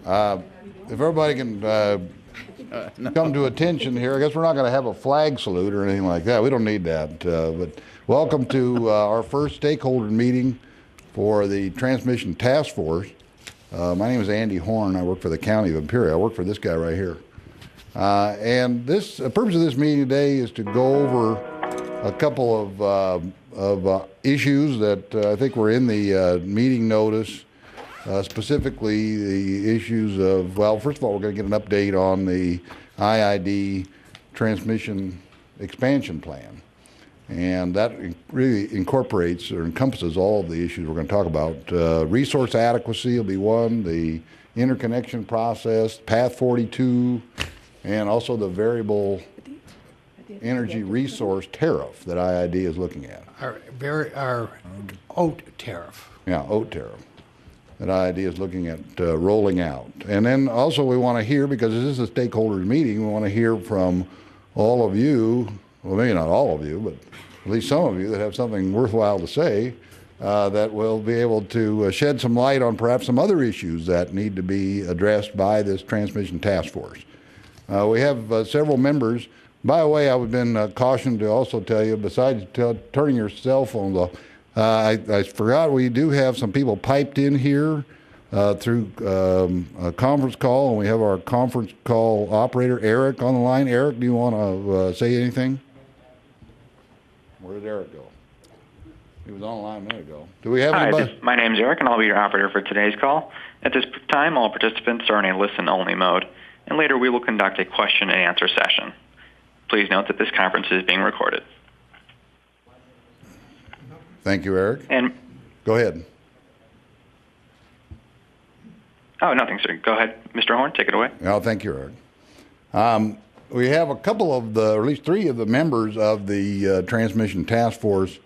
If everybody can come to attention here, I guess we're not going to have a flag salute or anything like that. We don't need that. But welcome to our first stakeholder meeting for the Transmission Task Force. My name is Andy Horn. I work for the County of Imperial. I work for this guy right here. And the purpose of this meeting today is to go over a couple of issues that I think were in the meeting notice. Specifically, the issues of, well, first of all, we're going to get an update on the IID transmission expansion plan. And that really incorporates or encompasses all of the issues we're going to talk about. Resource adequacy will be one, the interconnection process, Path 42, and also the variable energy resource tariff that IID is looking at. Our OAT tariff. Yeah, OAT tariff that IID is looking at rolling out. And then also we want to hear, because this is a stakeholders meeting, we want to hear from all of you, well, maybe not all of you, but at least some of you that have something worthwhile to say that will be able to shed some light on perhaps some other issues that need to be addressed by this transmission task force. We have several members. By the way, I've been cautioned to also tell you, besides turning your cell phones off, I forgot we do have some people piped in here through a conference call, and we have our conference call operator, Eric, on the line. Eric, do you want to say anything? Where did Eric go? He was on the line a minute ago. Do we have anybody? Hi, my name's Eric, and I'll be your operator for today's call. At this time, all participants are in a listen-only mode, and later we will conduct a question-and-answer session. Please note that this conference is being recorded. Thank you, Eric. And go ahead. Oh, nothing, sir. Go ahead, Mr. Horn. Take it away. Oh, thank you, Eric. We have a couple of the, or at least three of the members of the Transmission Task Force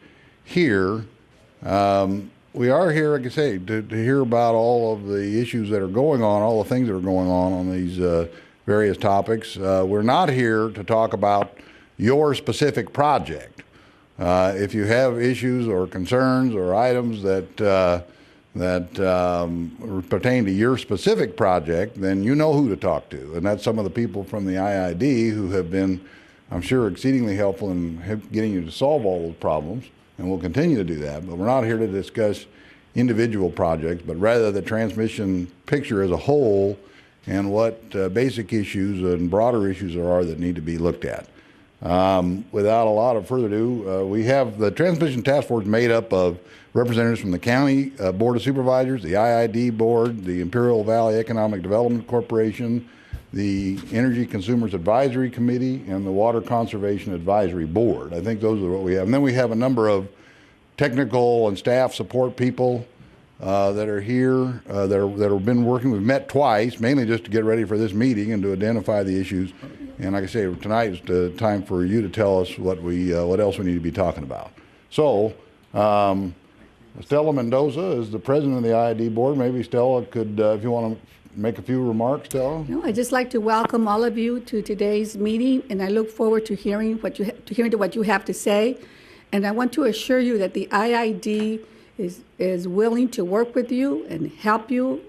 here. We are here, like I say, to hear about all of the issues that are going on, all the things that are going on these various topics. We're not here to talk about your specific project. If you have issues or concerns or items that pertain to your specific project, then you know who to talk to. And that's some of the people from the IID who have been, I'm sure, exceedingly helpful in getting you to solve all those problems, and we'll continue to do that. But we're not here to discuss individual projects, but rather the transmission picture as a whole and what basic issues and broader issues there are that need to be looked at. Without a lot of further ado, we have the Transmission Task Force made up of representatives from the County Board of Supervisors, the IID Board, the Imperial Valley Economic Development Corporation, the Energy Consumers Advisory Committee, and the Water Conservation Advisory Board. I think those are what we have. And then we have a number of technical and staff support people that are here that have been working. We've met twice, mainly just to get ready for this meeting and to identify the issues. And like I say, tonight is the time for you to tell us what else we need to be talking about. So, Stella Mendoza is the president of the IID board. Maybe Stella could, if you want to make a few remarks, Stella. No, I'd just like to welcome all of you to today's meeting, and I look forward to hearing what you have to say. And I want to assure you that the IID is willing to work with you and help you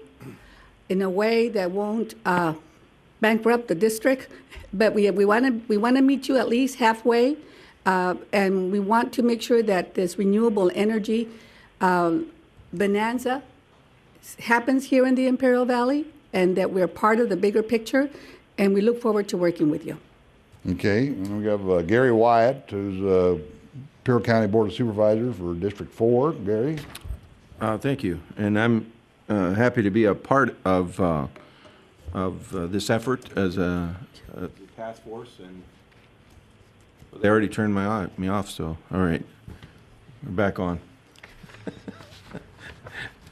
in a way that won't bankrupt the district. But we want to meet you at least halfway, and we want to make sure that this renewable energy bonanza happens here in the Imperial Valley, and that we're part of the bigger picture. And we look forward to working with you. Okay, and we have Gary Wyatt, who's Imperial County Board of Supervisors for District 4. Gary? Thank you. And I'm happy to be a part of this effort as a task force. And they already turned me off, so all right. We're back on.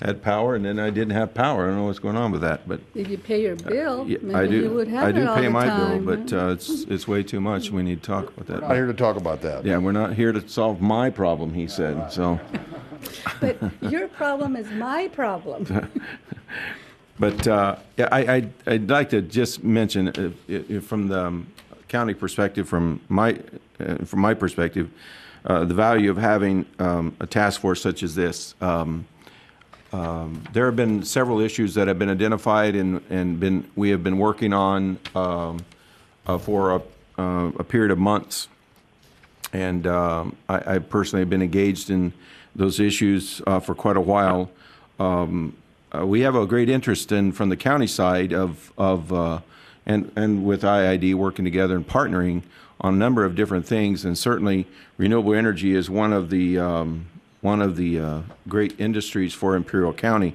Had power, and then I didn't have power. I don't know what's going on with that, but if you pay your bill, yeah, maybe you would have I it do all pay the my time, bill, but it's way too much. We need to talk about that. We're not here to talk about that. Yeah, we're not here to solve my problem, he said. So, but your problem is my problem. But yeah, I'd like to just mention from the county perspective, from my perspective, the value of having a task force such as this. there have been several issues that have been identified and we have been working on for a period of months. And I personally have been engaged in those issues for quite a while. We have a great interest from the county side and with IID working together and partnering on a number of different things. And certainly renewable energy is one of the great industries for Imperial County.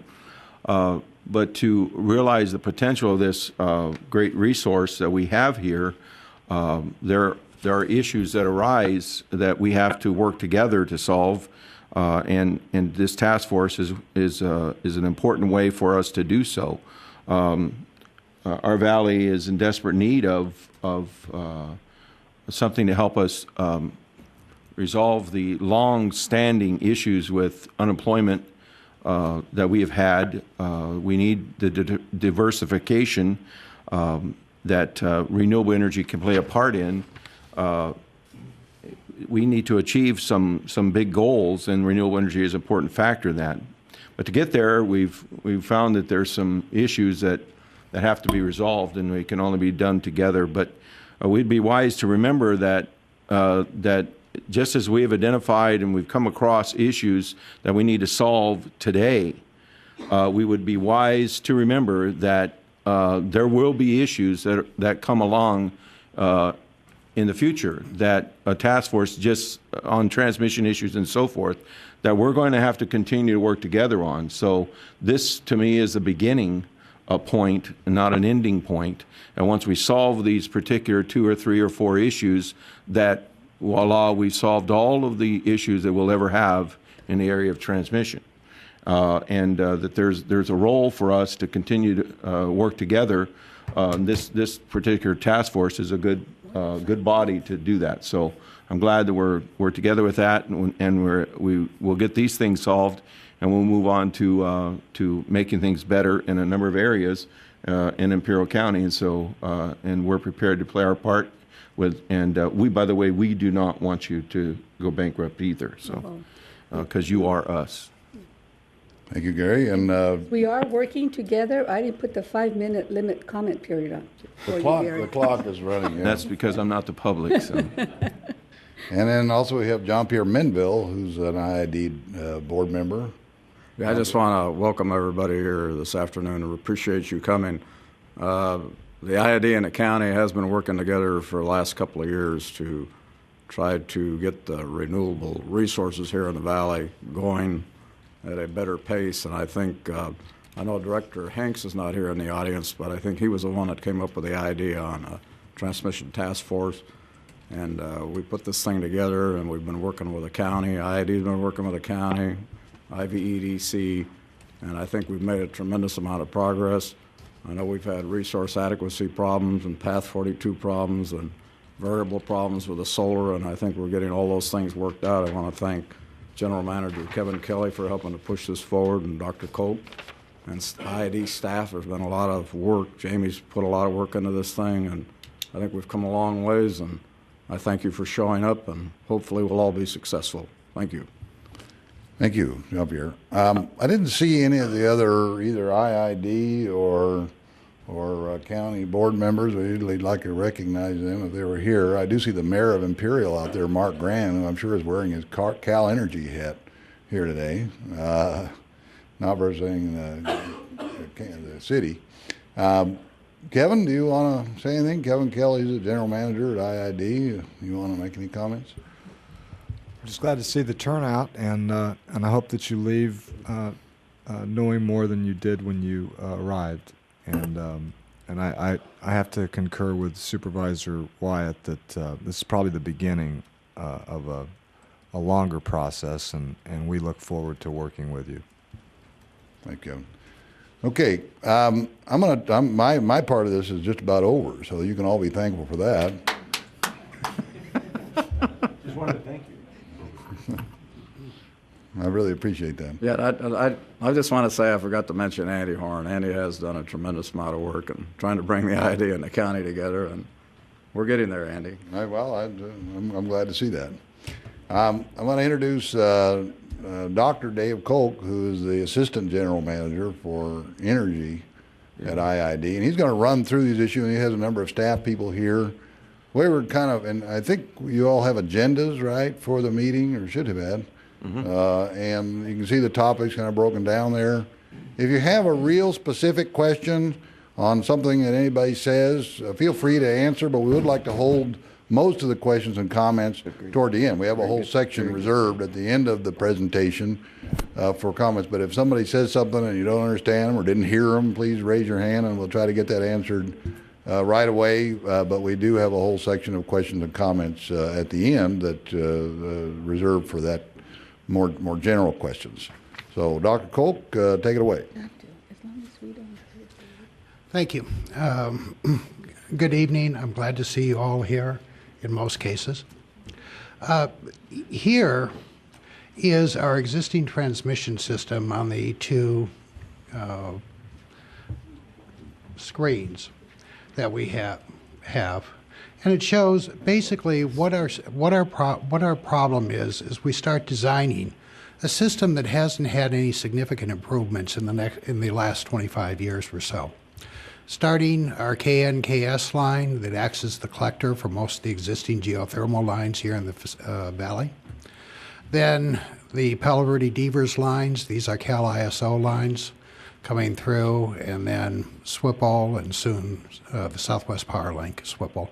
But to realize the potential of this great resource that we have here, there are issues that arise that we have to work together to solve, and this task force is an important way for us to do so. Our valley is in desperate need of something to help us resolve the long-standing issues with unemployment that we have had. We need the diversification that renewable energy can play a part in. We need to achieve some big goals, and renewable energy is an important factor in that. But to get there, we've found that there's some issues that have to be resolved, and they can only be done together. But we'd be wise to remember that just as we have identified and we've come across issues that we need to solve today, we would be wise to remember that there will be issues that come along in the future, that a task force just on transmission issues and so forth, that we're going to have to continue to work together on. So this, to me, is the beginning point, not an ending point. And once we solve these particular 2 or 3 or 4 issues, that voila, we've solved all of the issues that we'll ever have in the area of transmission. That there's a role for us to continue to work together. This particular task force is a good body to do that. So I'm glad that we're together with that, and we'll get these things solved, and we'll move on to making things better in a number of areas in Imperial County. And so and we're prepared to play our part with. And by the way, we do not want you to go bankrupt either. So because you are us. Thank you, Gary. And We are working together. I didn't put the 5-minute limit comment period on for you, Gary. the clock is running. Yeah. That's because I'm not the public. So. And then also we have John Pierre Minville, who's an IID board member. Yeah, I just want to welcome everybody here this afternoon and appreciate you coming. The IID and the county has been working together for the last couple of years to try to get the renewable resources here in the valley going at a better pace. And I think, I know Director Hanks is not here in the audience, but I think he was the one that came up with the idea on a transmission task force. And we put this thing together, and we've been working with the county. IID's been working with the county, IVEDC, and I think we've made a tremendous amount of progress. I know we've had resource adequacy problems and Path 42 problems and variable problems with the solar, and I think we're getting all those things worked out. I want to thank General Manager Kevin Kelly for helping to push this forward, and Dr. Cope and IID staff. There's been a lot of work. Jamie's put a lot of work into this thing, and I think we've come a long ways, and I thank you for showing up, and hopefully we'll all be successful. Thank you. Thank you, John Pierre. I didn't see any of the other either IID or county board members. We usually like to recognize them if they were here. I do see the mayor of Imperial out there, Mark Grand, who I'm sure is wearing his Cal Energy hat here today, not representing the city. Kevin, do you want to say anything? Kevin Kelly's the general manager at IID. You want to make any comments? I'm just glad to see the turnout, and I hope that you leave knowing more than you did when you arrived. And I have to concur with Supervisor Wyatt that this is probably the beginning of a longer process, and we look forward to working with you. Thank you. Okay, my part of this is just about over, so you can all be thankful for that. Just wanted to thank you. I really appreciate that. Yeah, I just want to say I forgot to mention Andy Horn. Andy has done a tremendous amount of work in trying to bring the IID and the county together, and we're getting there, Andy. I'm glad to see that. I want to introduce Dr. Dave Kolk, who is the Assistant General Manager for Energy at IID, and he's going to run through these issues, and he has a number of staff people here. We were kind of, and I think you all have agendas, right, for the meeting, or should have had. And you can see the topics kind of broken down there. If you have a real specific question on something that anybody says, feel free to answer, but we would like to hold most of the questions and comments toward the end. We have a whole section reserved at the end of the presentation for comments, but if somebody says something and you don't understand them or didn't hear them, please raise your hand and we'll try to get that answered right away. But we do have a whole section of questions and comments at the end that reserved for that more general questions. So Dr. Kolk, take it away. Thank you. Good evening. I'm glad to see you all here in most cases. Here is our existing transmission system on the two screens that we have, and it shows basically what our problem is we start designing a system that hasn't had any significant improvements in the last 25 years or so. Starting our KNKS line that acts as the collector for most of the existing geothermal lines here in the valley. Then the Palo Verde Devers lines, these are Cal ISO lines coming through, and then SWPL, and soon the Southwest Power Link, SWPL,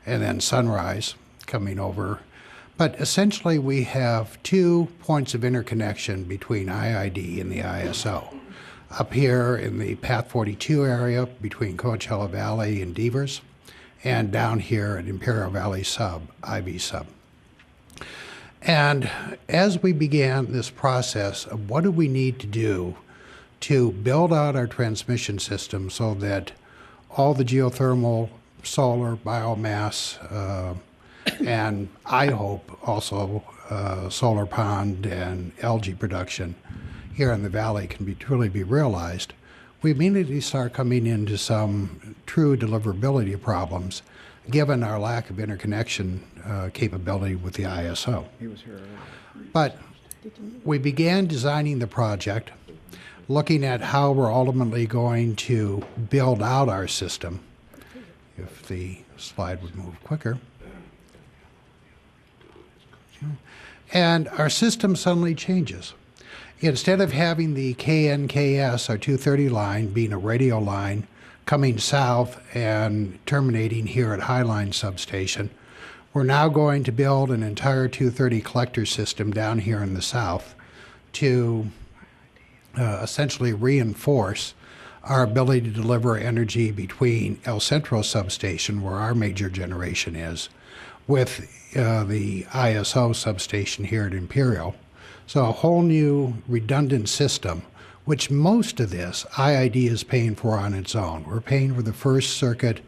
and then Sunrise coming over. But essentially we have 2 points of interconnection between IID and the ISO. Up here in the Path 42 area between Coachella Valley and Devers, and down here at Imperial Valley Sub, IV Sub. And as we began this process of what do we need to do to build out our transmission system so that all the geothermal, solar, biomass, and I hope also solar pond and algae production here in the valley can truly be realized, we immediately start coming into some true deliverability problems given our lack of interconnection capability with the ISO. But we began designing the project, looking at how we're ultimately going to build out our system. If the slide would move quicker. And our system suddenly changes. Instead of having the KNKS, our 230 line, being a radial line coming south and terminating here at Highline Substation, we're now going to build an entire 230 collector system down here in the south to essentially reinforce our ability to deliver energy between El Centro Substation, where our major generation is, with the ISO substation here at Imperial. So a whole new redundant system, which most of this IID is paying for on its own. We're paying for the first circuit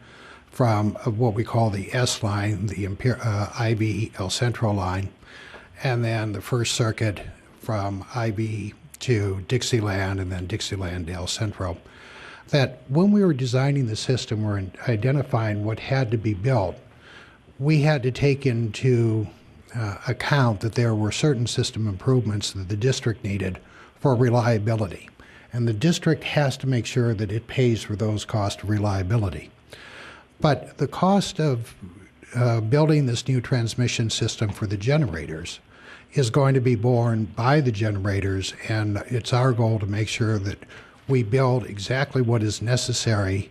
from what we call the S line, the IV El Centro line, and then the first circuit from IV to Dixieland and then Dixieland to El Centro. That when we were designing the system, we're identifying what had to be built, we had to take into account that there were certain system improvements that the district needed for reliability. And the district has to make sure that it pays for those costs of reliability. But the cost of building this new transmission system for the generators is going to be borne by the generators, and it's our goal to make sure that we build exactly what is necessary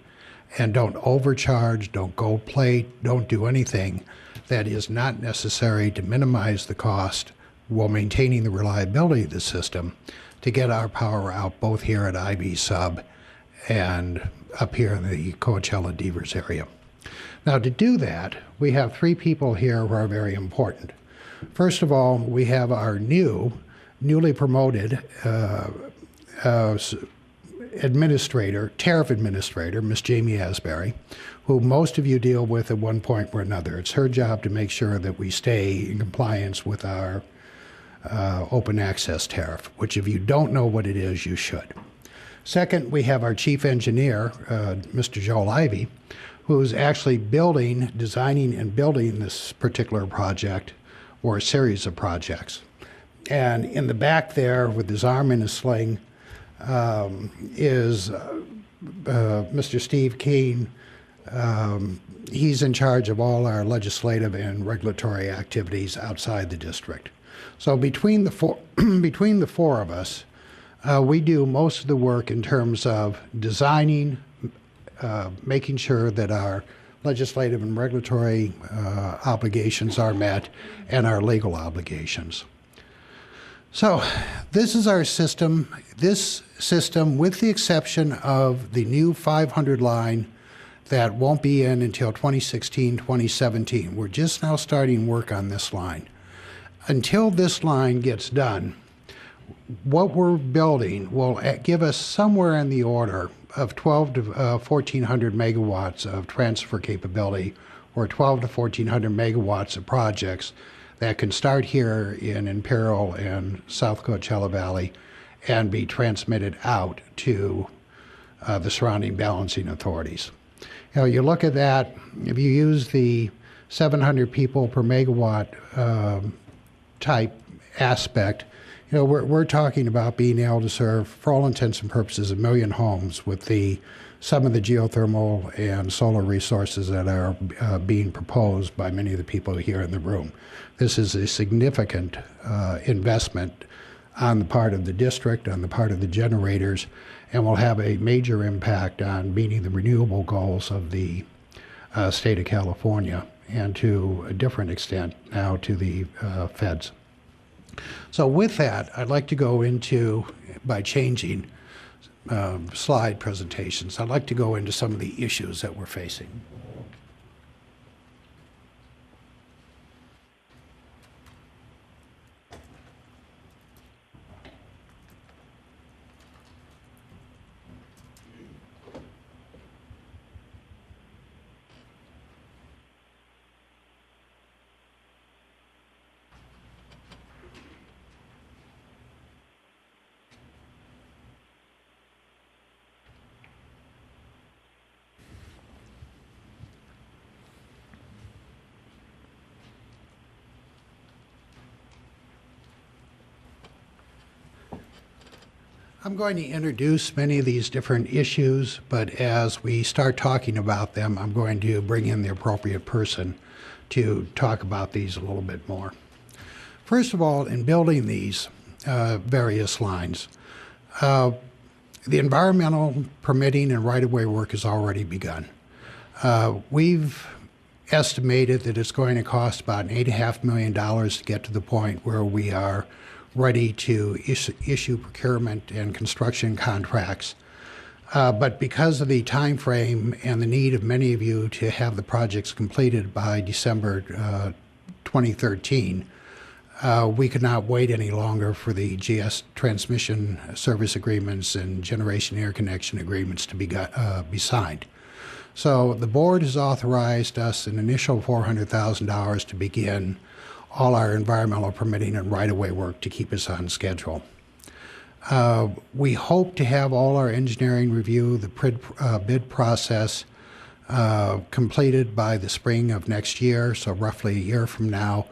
and don't overcharge, don't gold plate, don't do anything that is not necessary to minimize the cost while maintaining the reliability of the system to get our power out both here at IV Sub and up here in the Coachella Devers area. Now to do that, we have 3 people here who are very important. First of all, we have our newly promoted tariff administrator, Ms. Jamie Asbury, who most of you deal with at one point or another. It's her job to make sure that we stay in compliance with our open access tariff, which if you don't know what it is, you should. Second, we have our chief engineer, Mr. Joel Ivey, who's actually designing and building this particular project or a series of projects. And in the back there, with his arm in a sling, is Mr. Steve Keene. He's in charge of all our legislative and regulatory activities outside the district. So between the four of us, we do most of the work in terms of designing, making sure that our legislative and regulatory obligations are met, and our legal obligations. So this is our system. This system, with the exception of the new 500 line that won't be in until 2016, 2017. We're just now starting work on this line. Until this line gets done, what we're building will give us somewhere in the order of 12 to 1,400 megawatts of transfer capability, or 12 to 1,400 megawatts of projects that can start here in Imperial and South Coachella Valley and be transmitted out to the surrounding balancing authorities. You know, you look at that, if you use the 700 people per megawatt type aspect, you know, we're talking about being able to serve, for all intents and purposes, 1 million homes with some of the geothermal and solar resources that are being proposed by many of the people here in the room. This is a significant investment on the part of the district, on the part of the generators, and will have a major impact on meeting the renewable goals of the state of California, and to a different extent now to the feds. So with that, I'd like to go into, by changing slide presentations, I'd like to go into some of the issues that we're facing. I'm going to introduce many of these different issues, but as we start talking about them, I'm going to bring in the appropriate person to talk about these a little bit more. First of all, in building these various lines, the environmental permitting and right-of-way work has already begun. We've estimated that it's going to cost about $8.5 million to get to the point where we are ready to issue procurement and construction contracts. But because of the time frame and the need of many of you to have the projects completed by December 2013, we could not wait any longer for the GS transmission service agreements and generation interconnection agreements to be signed. So the board has authorized us an initial $400,000 to begin all our environmental permitting and right-of-way work to keep us on schedule. We hope to have all our engineering review, the bid process completed by the spring of next year, so roughly a year from now.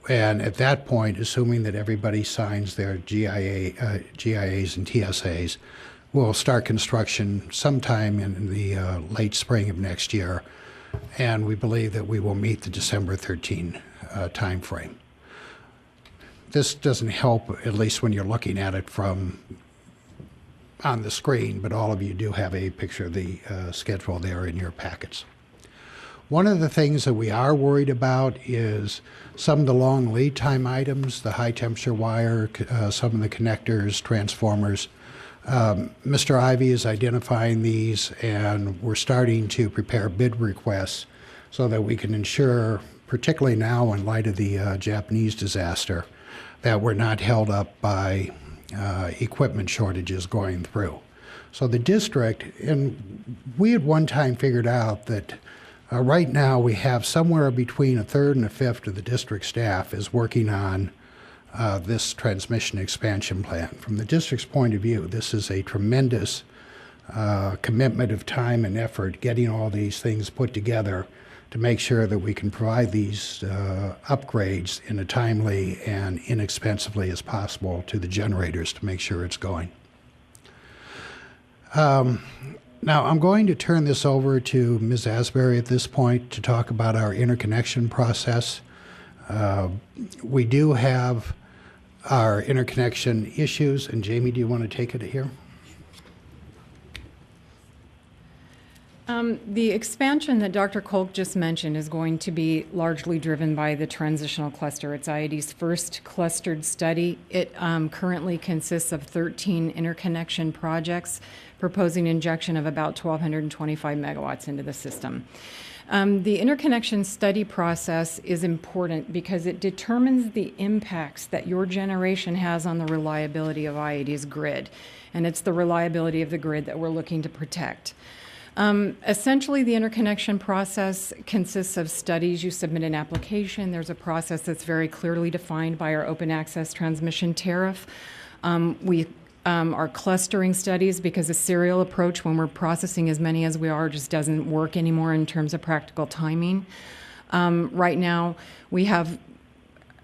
And at that point, assuming that everybody signs their GIAs and TSAs, we'll start construction sometime in the late spring of next year. And we believe that we will meet the December 13 time frame. This doesn't help, at least when you're looking at it from on the screen, but all of you do have a picture of the schedule there in your packets. One of the things that we are worried about is some of the long lead time items, the high temperature wire, some of the connectors, transformers. Mr. Ivy is identifying these, and we're starting to prepare bid requests so that we can ensure, particularly now in light of the Japanese disaster, that we're not held up by equipment shortages going through. So the district, and we at one time figured out that right now we have somewhere between a third and a fifth of the district staff is working on this transmission expansion plan. From the district's point of view, this is a tremendous commitment of time and effort getting all these things put together to make sure that we can provide these upgrades in a timely and inexpensively as possible to the generators to make sure it's going. Now, I'm going to turn this over to Ms. Asbury at this point to talk about our interconnection process. We do have our interconnection issues, and Jamie, do you want to take it here? The expansion that Dr. Kolk just mentioned is going to be largely driven by the transitional cluster. It's IID's first clustered study. It currently consists of 13 interconnection projects proposing injection of about 1,225 megawatts into the system. The interconnection study process is important because it determines the impacts that your generation has on the reliability of IID's grid. And it's the reliability of the grid that we're looking to protect. Essentially, the interconnection process consists of studies. You submit an application. There's a process that's very clearly defined by our open access transmission tariff. We are clustering studies because a serial approach when we're processing as many as we are just doesn't work anymore in terms of practical timing. Right now,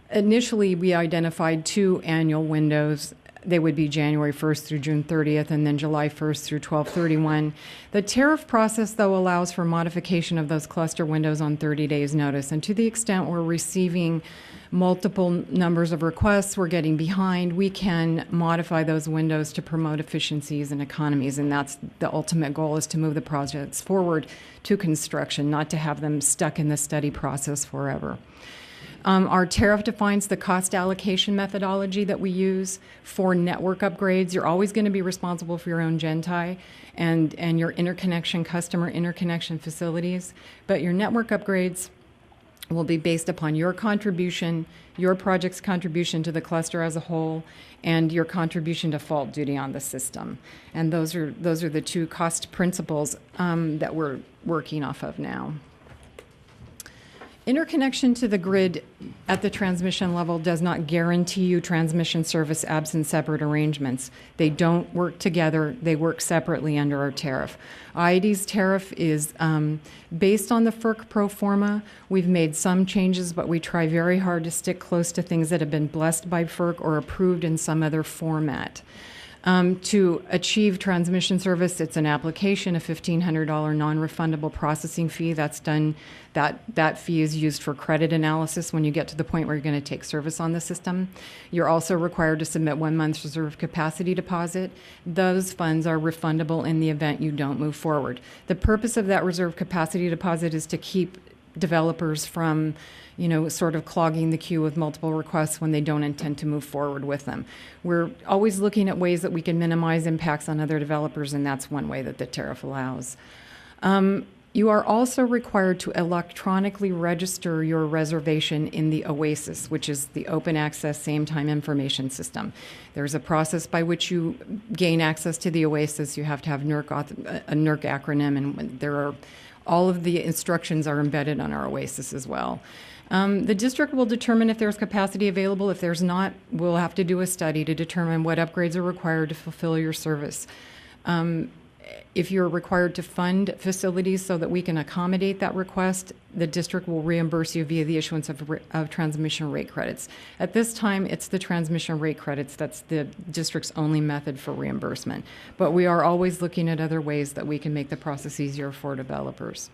initially we identified 2 annual windows. They would be January 1st through June 30th and then July 1st through 12/31. The tariff process, though, allows for modification of those cluster windows on 30 days' notice. And to the extent we're receiving multiple numbers of requests, we're getting behind, we can modify those windows to promote efficiencies and economies. And that's the ultimate goal, is to move the projects forward to construction, not to have them stuck in the study process forever. Our tariff defines the cost allocation methodology that we use for network upgrades. You're always going to be responsible for your own gen-tie and your customer interconnection facilities, but your network upgrades will be based upon your contribution, your project's contribution to the cluster as a whole, and your contribution to fault duty on the system. And those are the 2 cost principles that we're working off of now. Interconnection to the grid at the transmission level does not guarantee you transmission service absent separate arrangements. They don't work together. They work separately under our tariff. IID's tariff is based on the FERC pro forma. We've made some changes, but we try very hard to stick close to things that have been blessed by FERC or approved in some other format. To achieve transmission service, it's an application, a $1,500 non-refundable processing fee. That's done. That fee is used for credit analysis when you get to the point where you're going to take service on the system. You're also required to submit 1 month's reserve capacity deposit. Those funds are refundable in the event you don't move forward. The purpose of that reserve capacity deposit is to keep developers from sort of clogging the queue with multiple requests when they don't intend to move forward with them. We're always looking at ways that we can minimize impacts on other developers, and that's one way that the tariff allows. You are also required to electronically register your reservation in the OASIS, which is the Open Access Same-Time Information System. There's a process by which you gain access to the OASIS. You have to have a NERC acronym, and all of the instructions are embedded on our OASIS as well. The district will determine if there's capacity available. If there's not, we'll have to do a study to determine what upgrades are required to fulfill your service. If you're required to fund facilities so that we can accommodate that request, the district will reimburse you via the issuance of transmission rate credits. At this time, it's the transmission rate credits that's the district's only method for reimbursement. But we are always looking at other ways that we can make the process easier for developers.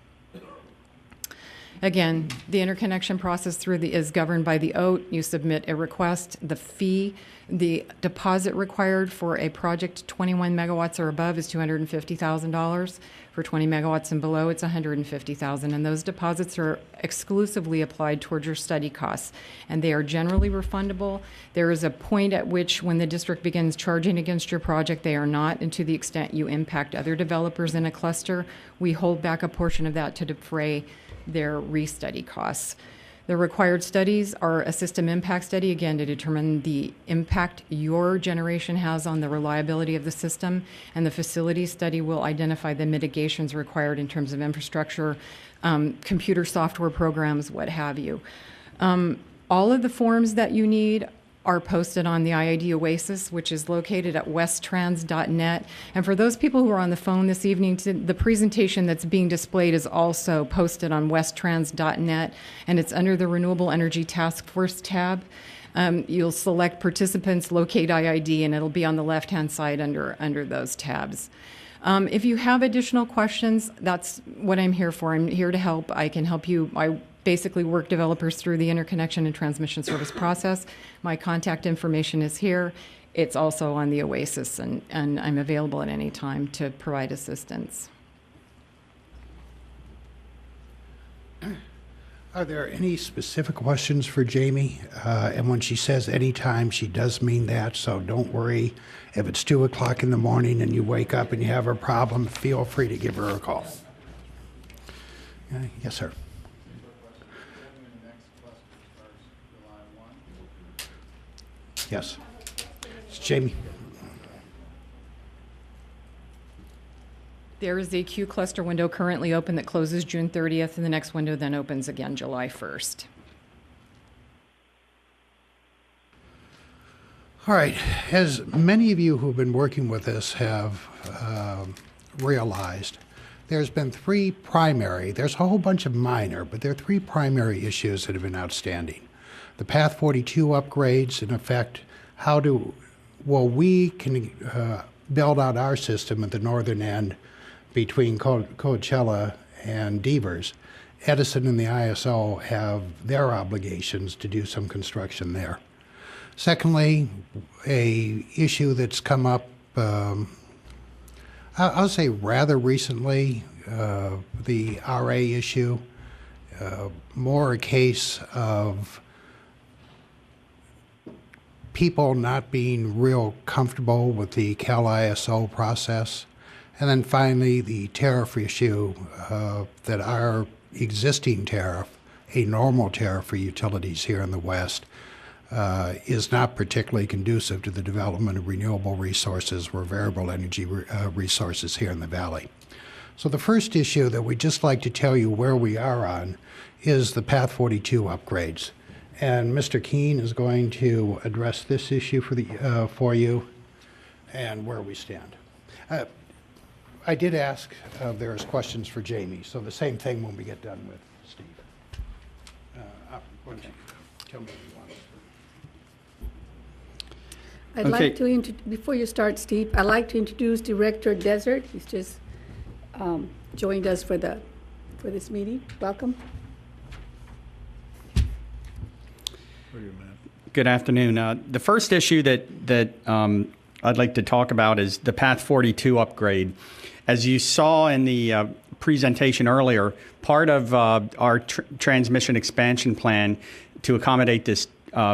Again, the interconnection process is governed by the OAT. You submit a request. The fee, the deposit required for a project 21 megawatts or above is $250,000. For 20 megawatts and below, it's $150,000. And those deposits are exclusively applied towards your study costs, and they are generally refundable. There is a point at which, when the district begins charging against your project, they are not, and to the extent you impact other developers in a cluster, we hold back a portion of that to defray their restudy costs. The required studies are a system impact study, again, to determine the impact your generation has on the reliability of the system, and the facility study will identify the mitigations required in terms of infrastructure, computer software programs, what have you. All of the forms that you need are posted on the IID Oasis, which is located at westtrans.net. And for those people who are on the phone this evening, the presentation that's being displayed is also posted on westtrans.net, and it's under the Renewable Energy Task Force tab. You'll select participants, locate IID, and it'll be on the left-hand side under those tabs. If you have additional questions, that's what I'm here for. I'm here to help. I can help you. I basically work developers through the interconnection and transmission service process. My contact information is here. It's also on the Oasis, and I'm available at any time to provide assistance. Are there any specific questions for Jamie? And when she says anytime, she does mean that, so don't worry. If it's 2 o'clock in the morning and you wake up and you have a problem, feel free to give her a call. Yes, sir. Yes. It's Jamie. There is a queue cluster window currently open that closes June 30th, and the next window then opens again July 1st. All right. As many of you who've been working with us have realized, there's been three primary, there's a whole bunch of minor, but there are three primary issues that have been outstanding. The Path 42 upgrades, in effect, we can build out our system at the northern end between Coachella and Devers. Edison and the ISO have their obligations to do some construction there. Secondly, a issue that's come up, I'll say rather recently, the RA issue, more a case of people not being real comfortable with the Cal ISO process. And then finally, the tariff issue, that our existing tariff, a normal tariff for utilities here in the West, is not particularly conducive to the development of renewable resources or variable energy resources here in the Valley. So the first issue that we'd just like to tell you where we are on is the Path 42 upgrades. And Mr. Keene is going to address this issue for you and where we stand. I did ask if there's questions for Jamie, so the same thing when we get done with Steve. Why don't you tell me what you want. I'd like to, before you start, Steve, I'd like to introduce Director Desert. He's just joined us for this meeting. Welcome. Good afternoon. The first issue that I'd like to talk about is the Path 42 upgrade. As you saw in the presentation earlier, part of our transmission expansion plan to accommodate this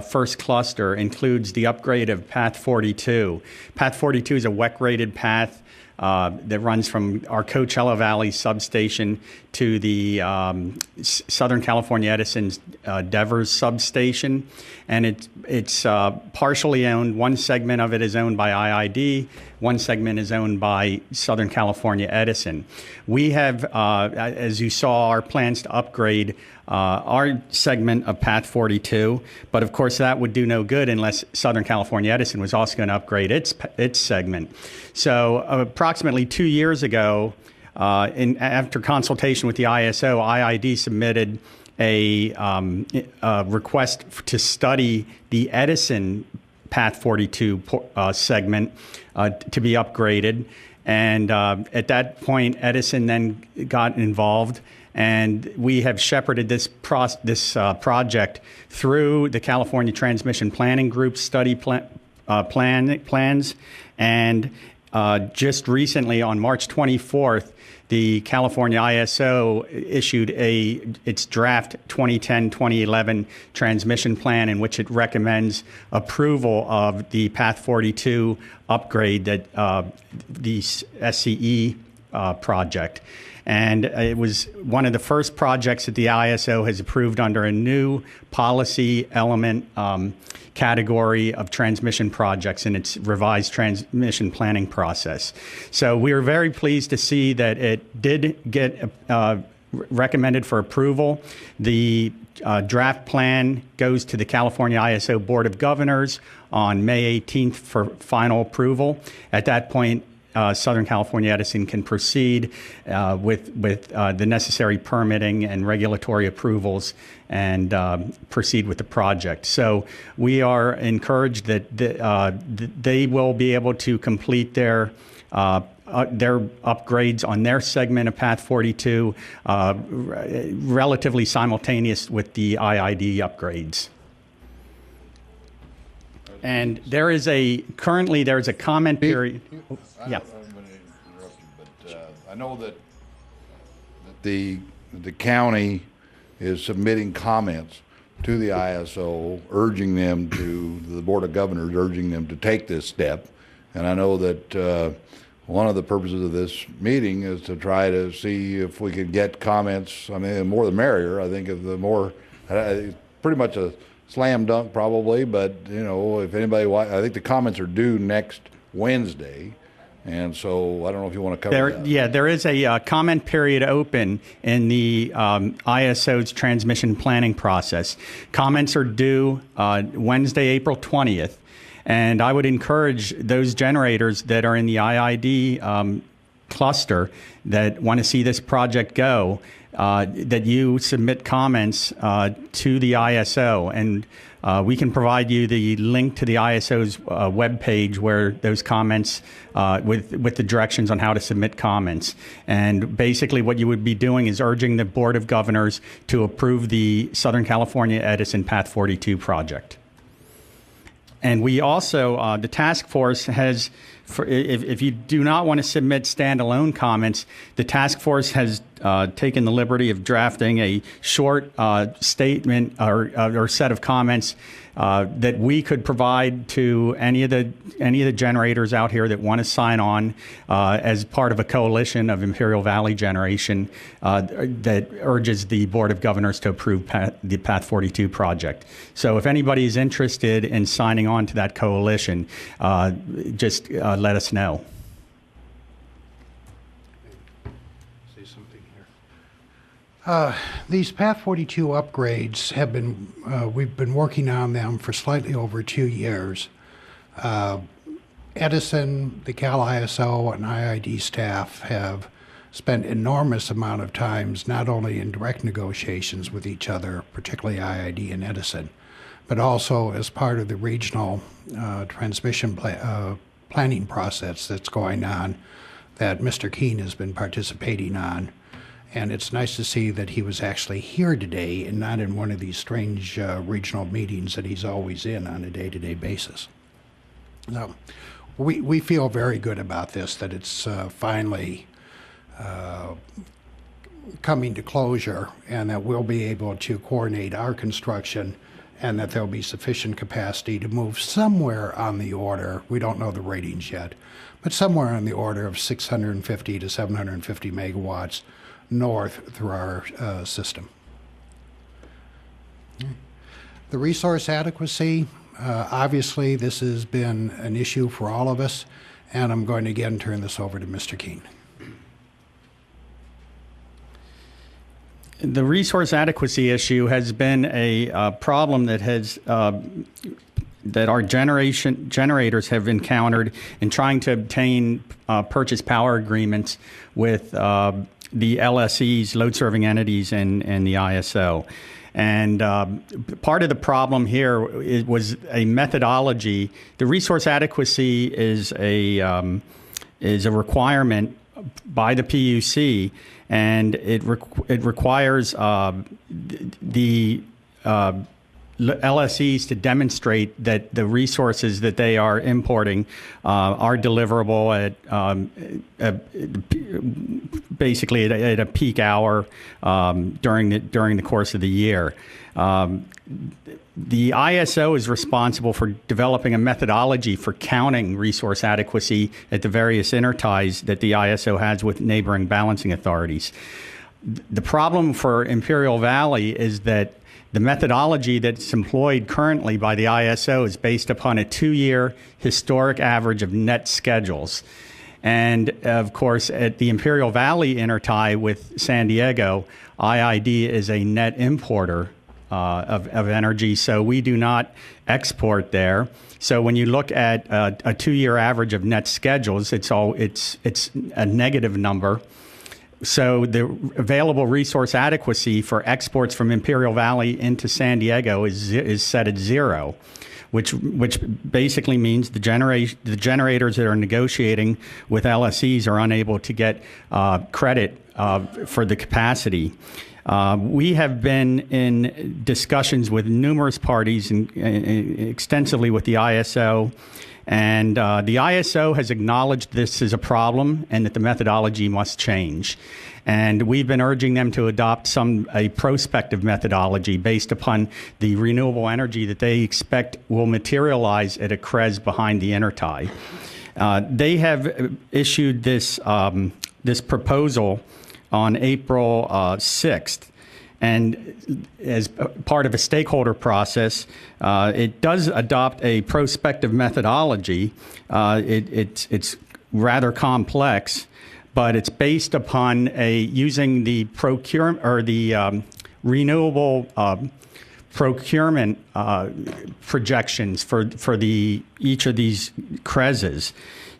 first cluster includes the upgrade of Path 42. Path 42 is a WEC-rated path that runs from our Coachella Valley substation to the Southern California Edison's Devers substation. And it's partially owned. One segment of it is owned by IID. One segment is owned by Southern California Edison. We have, as you saw, our plans to upgrade our segment of Path 42, but of course that would do no good unless Southern California Edison was also going to upgrade its segment. So approximately 2 years ago, after consultation with the ISO, IID submitted a request to study the Edison Path 42 segment to be upgraded. And at that point, Edison then got involved, and we have shepherded this project through the California Transmission Planning Group study plans. And just recently, on March 24th, the California ISO issued its draft 2010-2011 transmission plan, in which it recommends approval of the Path 42 upgrade, that the SCE project. And it was one of the first projects that the ISO has approved under a new policy element category of transmission projects in its revised transmission planning process. So we were very pleased to see that it did get recommended for approval. The draft plan goes to the California ISO Board of Governors on May 18th for final approval. At that point, Southern California Edison can proceed with the necessary permitting and regulatory approvals and proceed with the project. So we are encouraged that they will be able to complete their upgrades on their segment of Path 42 relatively simultaneous with the IID upgrades. And there is currently there's a comment period. I don't want to interrupt you, but I know that the county is submitting comments to the ISO, urging them to the Board of Governors, urging them to take this step. And I know that one of the purposes of this meeting is to try to see if we could get comments. I mean, the more the merrier. I think the more, pretty much a slam dunk probably, but you know, if anybody, I think the comments are due next Wednesday. And so I don't know if you want to cover that. Yeah, there is a comment period open in the ISO's transmission planning process. Comments are due Wednesday, April 20th. And I would encourage those generators that are in the IID cluster that want to see this project go, that you submit comments to the ISO. And we can provide you the link to the ISO's webpage where those comments, with the directions on how to submit comments. And basically what you would be doing is urging the Board of Governors to approve the Southern California Edison Path 42 project. And we also, the task force has, if you do not want to submit standalone comments, the task force has taken the liberty of drafting a short statement or set of comments that we could provide to any of the generators out here that want to sign on as part of a coalition of Imperial Valley generation that urges the Board of Governors to approve the Path 42 project. So if anybody is interested in signing on to that coalition, just let us know. These Path 42 upgrades have been, we've been working on them for slightly over 2 years. Edison, the Cal ISO, and IID staff have spent enormous amount of times not only in direct negotiations with each other, particularly IID and Edison, but also as part of the regional transmission planning process that's going on that Mr. Keene has been participating on. And it's nice to see that he was actually here today and not in one of these strange regional meetings that he's always in on a day-to-day basis. So we feel very good about this, that it's finally coming to closure and that we'll be able to coordinate our construction and that there'll be sufficient capacity to move somewhere on the order, we don't know the ratings yet, but somewhere on the order of 650 to 750 megawatts north through our system. The resource adequacy, obviously this has been an issue for all of us, and I'm going to again turn this over to Mr. Keene. The resource adequacy issue has been a problem that has that our generators have encountered in trying to obtain purchase power agreements with the LSEs, load serving entities, and the ISO. And part of the problem here was a methodology. The resource adequacy is a requirement by the PUC, and it requires the LSEs to demonstrate that the resources that they are importing are deliverable at basically at a peak hour during the course of the year. The ISO is responsible for developing a methodology for counting resource adequacy at the various interties that the ISO has with neighboring balancing authorities. The problem for Imperial Valley is that the methodology that's employed currently by the ISO is based upon a 2-year historic average of net schedules. And of course, at the Imperial Valley intertie with San Diego, IID is a net importer of energy, so we do not export there. So when you look at a 2-year average of net schedules, it's a negative number. So the available resource adequacy for exports from Imperial Valley into San Diego is set at 0. Which basically means the generators that are negotiating with LSEs are unable to get credit for the capacity. We have been in discussions with numerous parties and extensively with the ISO. And the ISO has acknowledged this is a problem and that the methodology must change. And we've been urging them to adopt a prospective methodology based upon the renewable energy that they expect will materialize at a CREZ behind the intertie. They have issued this proposal on April 6th. And as part of a stakeholder process, it does adopt a prospective methodology. It's rather complex, but it's based upon using the procurement or the renewable procurement projections for each of these CREZs.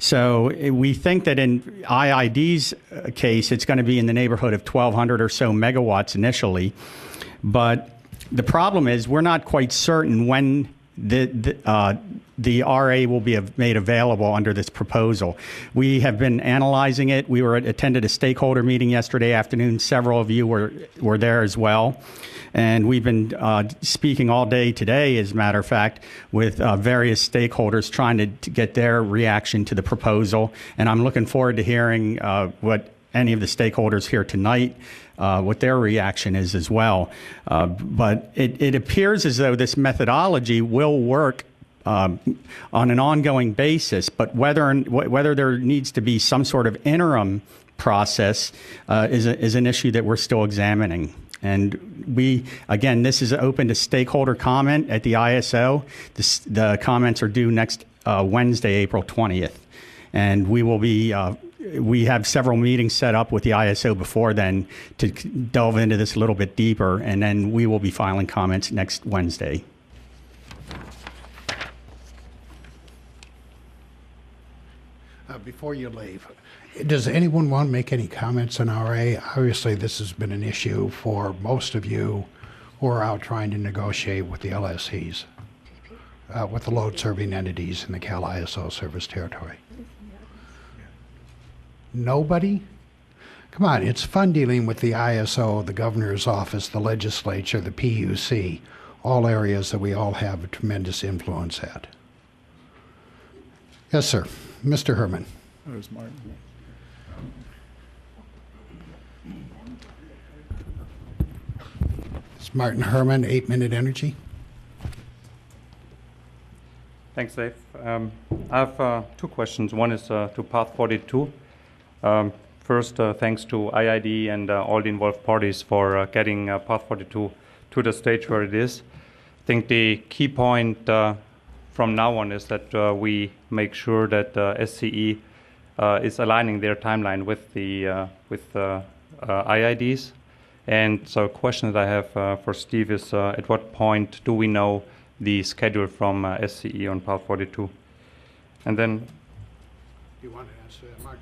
So we think that in IID's case, it's going to be in the neighborhood of 1,200 or so megawatts initially. But the problem is we're not quite certain when the RA will be made available under this proposal. We have been analyzing it. We attended a stakeholder meeting yesterday afternoon. Several of you were there as well. And we've been speaking all day today, as a matter of fact, with various stakeholders trying to get their reaction to the proposal. And I'm looking forward to hearing what any of the stakeholders here tonight, what their reaction is as well. But it appears as though this methodology will work on an ongoing basis, but whether there needs to be some sort of interim process is an issue that we're still examining. And this is open to stakeholder comment at the ISO. The comments are due next Wednesday, April 20th. And we have several meetings set up with the ISO before then to delve into this a little bit deeper. And then we will be filing comments next Wednesday. Before you leave, does anyone want to make any comments on RA? Obviously, this has been an issue for most of you who are out trying to negotiate with the LSEs, with the load-serving entities in the Cal ISO service territory. Nobody? Come on, it's fun dealing with the ISO, the governor's office, the legislature, the PUC, all areas that we all have a tremendous influence at. Yes, sir. Mr. Herman. There's Martin. It's Martin Herman, 8-Minute Energy. Thanks, Dave. I have 2 questions. One is to Path 42. First, thanks to IID and all the involved parties for getting Path 42 to the stage where it is. I think the key point from now on is that we make sure that SCE is aligning their timeline with the IIDs. And so a question that I have for Steve is at what point do we know the schedule from SCE on Path 42? And then... You want to answer that, Mark?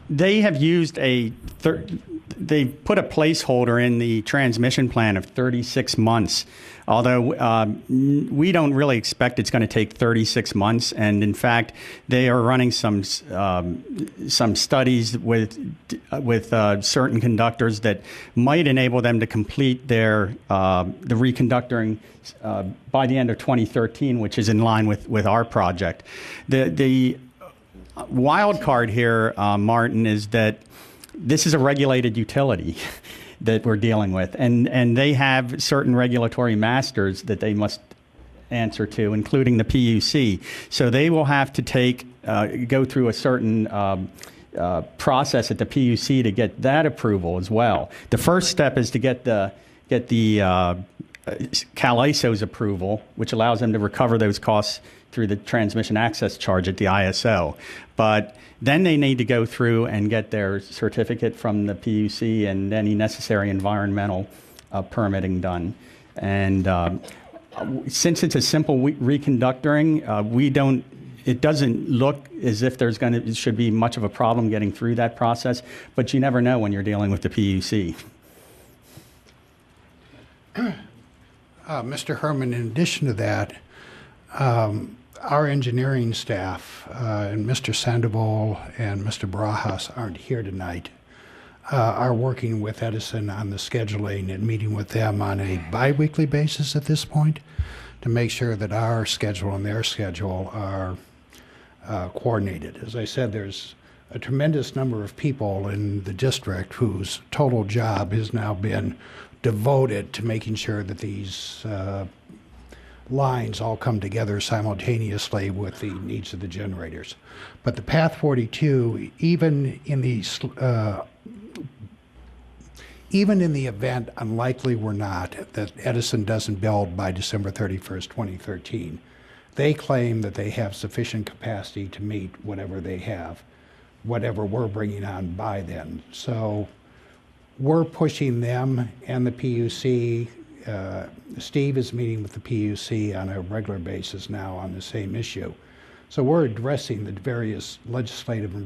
They have used they put a placeholder in the transmission plan of 36 months, although we don't really expect it's going to take 36 months. And in fact, they are running some studies with certain conductors that might enable them to complete the reconductoring by the end of 2013, which is in line with our project. The wild card here, Martin, is that this is a regulated utility that we're dealing with, and they have certain regulatory masters that they must answer to, including the PUC. So they will have to go through a certain process at the PUC to get that approval as well. The first step is to get the CalISO's approval, which allows them to recover those costs through the transmission access charge at the ISO. But then they need to go through and get their certificate from the PUC and any necessary environmental permitting done. And since it's a simple reconductoring, it doesn't look as if it should be much of a problem getting through that process, but you never know when you're dealing with the PUC. Mr. Herman, in addition to that, our engineering staff, and Mr. Sandoval and Mr. Barajas aren't here tonight, are working with Edison on the scheduling and meeting with them on a biweekly basis at this point to make sure that our schedule and their schedule are coordinated. As I said, there's a tremendous number of people in the district whose total job has now been devoted to making sure that these lines all come together simultaneously with the needs of the generators. But the Path 42, even in the event, unlikely we're not, that Edison doesn't build by December 31st, 2013, they claim that they have sufficient capacity to meet whatever they have, whatever we're bringing on by then. So we're pushing them and the PUC. Steve is meeting with the PUC on a regular basis now on the same issue. So we're addressing the various legislative and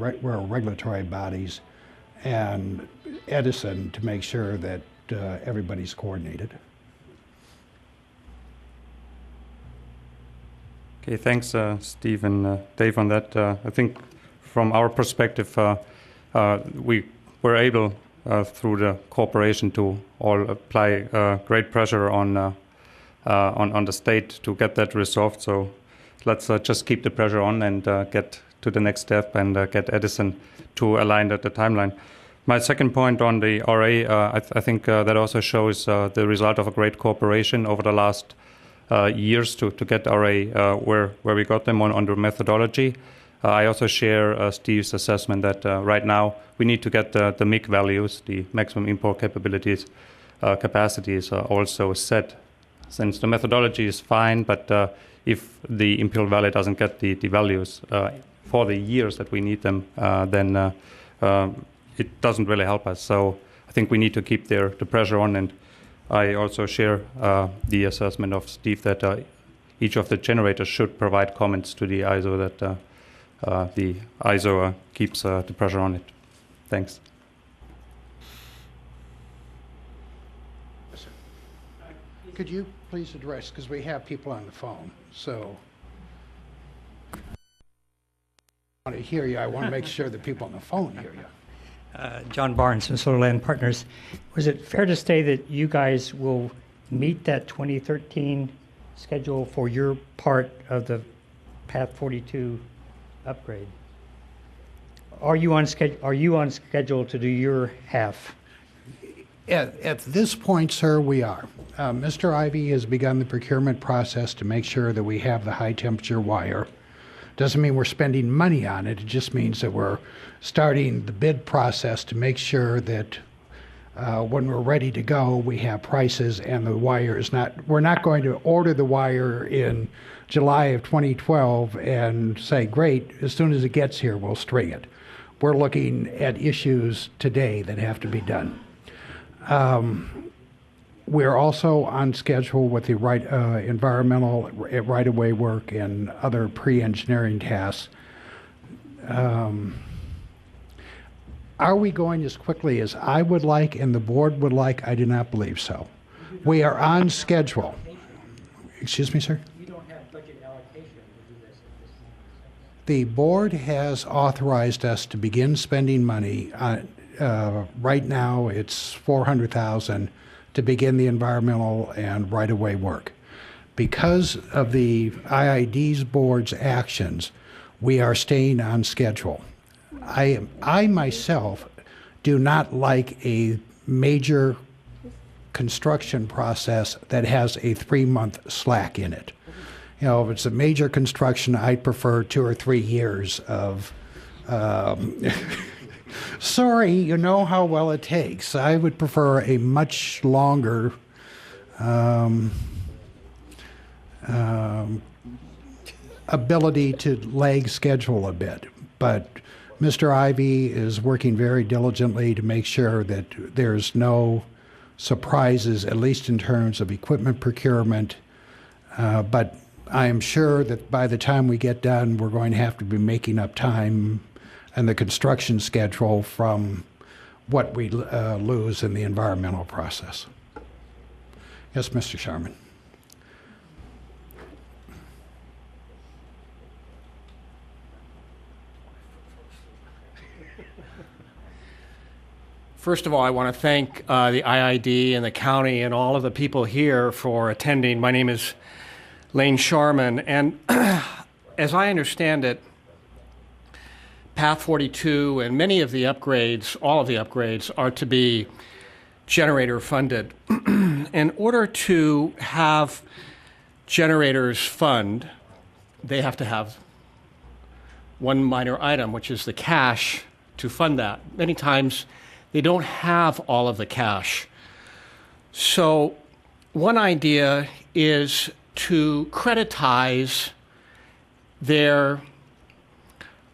regulatory bodies and Edison to make sure that everybody's coordinated. Okay, thanks, Steve and Dave, on that. I think from our perspective, we were able, through the cooperation, to all apply great pressure on the state to get that resolved. So let's just keep the pressure on and get to the next step and get Edison to align the timeline. My second point on the RA, I think that also shows the result of a great cooperation over the last years to get RA where we got them on the methodology. I also share Steve's assessment that right now we need to get the MIC values, the maximum import capabilities, capacities also set. Since the methodology is fine, but if the Imperial Valley doesn't get the values for the years that we need them, then it doesn't really help us. So I think we need to keep the pressure on, and I also share the assessment of Steve that each of the generators should provide comments to the ISO that the ISO keeps the pressure on it. Thanks. Could you please address, because we have people on the phone, so I want to hear you. I want to make sure that people on the phone hear you. John Barnes from Solar Land Partners. Was it fair to say that you guys will meet that 2013 schedule for your part of the Path 42 upgrade? Are you on schedule to do your half? At this point, sir, we are. Mr. Ivy has begun the procurement process to make sure that we have the high temperature wire. Doesn't mean we're spending money on it. It just means that we're starting the bid process to make sure that when we're ready to go, we have prices and the wire is not, we're not going to order the wire in July of 2012 and say, great, as soon as it gets here, we'll string it. We're looking at issues today that have to be done. We're also on schedule with the environmental right-of-way work and other pre-engineering tasks. Are we going as quickly as I would like and the board would like? I do not believe so. We are on schedule. Excuse me, sir? You don't have budget allocation to do this at this time. The board has authorized us to begin spending money. Right now, it's $400,000 to begin the environmental and right-of-way work. Because of the IID's board's actions, we are staying on schedule. I myself do not like a major construction process that has a 3-month slack in it. You know, if it's a major construction, I'd prefer 2 or 3 years of sorry, you know how well it takes. I would prefer a much longer ability to lag schedule a bit. But Mr. Ivy is working very diligently to make sure that there's no surprises, at least in terms of equipment procurement. But I am sure that by the time we get done, we're going to have to be making up time and the construction schedule from what we lose in the environmental process. Yes, Mr. Sharman. First of all, I want to thank the IID and the county and all of the people here for attending. My name is Lane Sharman, and as I understand it, Path 42 and many of the upgrades, all of the upgrades, are to be generator funded. In order to have generators fund, they have to have one minor item, which is the cash to fund that. Many times they don't have all of the cash. So one idea is to creditize their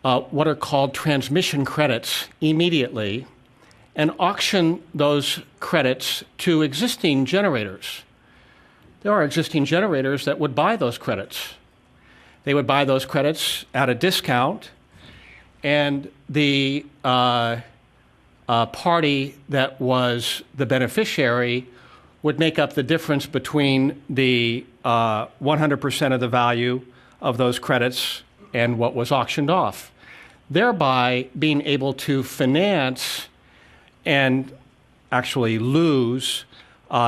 what are called transmission credits immediately and auction those credits to existing generators. There are existing generators that would buy those credits. They would buy those credits at a discount, and the party that was the beneficiary would make up the difference between the 100% of the value of those credits and what was auctioned off, thereby being able to finance and actually lose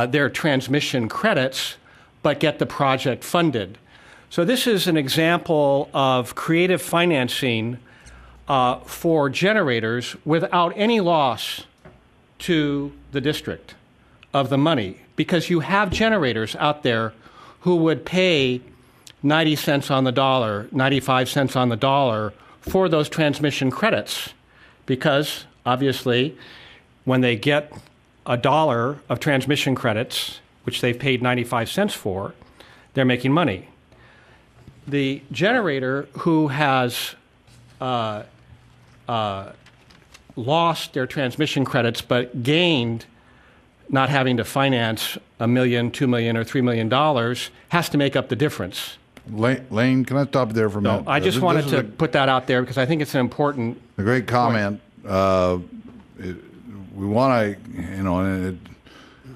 their transmission credits, but get the project funded. So this is an example of creative financing for generators without any loss to the district of the money, because you have generators out there who would pay 90 cents on the dollar, 95 cents on the dollar for those transmission credits, because obviously when they get $1 of transmission credits, which they've paid 95 cents for, they're making money. The generator who has lost their transmission credits but gained not having to finance $1 million, $2 million, or $3 million has to make up the difference. Lane, can I stop you there for a minute? I just wanted to put that out there because I think it's an important a great comment. We want to,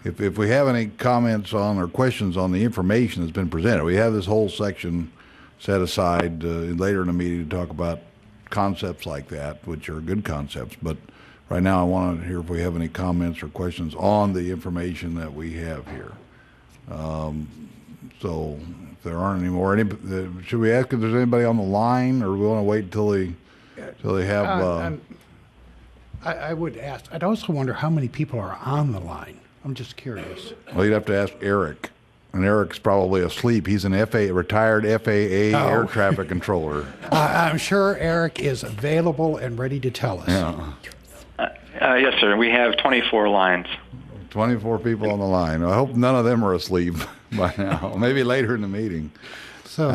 if we have any comments on or questions on the information that's been presented, we have this whole section set aside later in the meeting to talk about concepts like that, which are good concepts. But right now I want to hear if we have any comments or questions on the information that we have here. So if there aren't any more, should we ask if there's anybody on the line, or we want to wait until they have... I would ask, I'd also wonder how many people are on the line. I'm just curious. Well, you'd have to ask Eric. And Eric's probably asleep. He's an retired FAA air traffic controller. I'm sure Eric is available and ready to tell us. Yeah. Yes, sir. We have 24 lines. 24 people on the line. I hope none of them are asleep by now. Maybe later in the meeting. So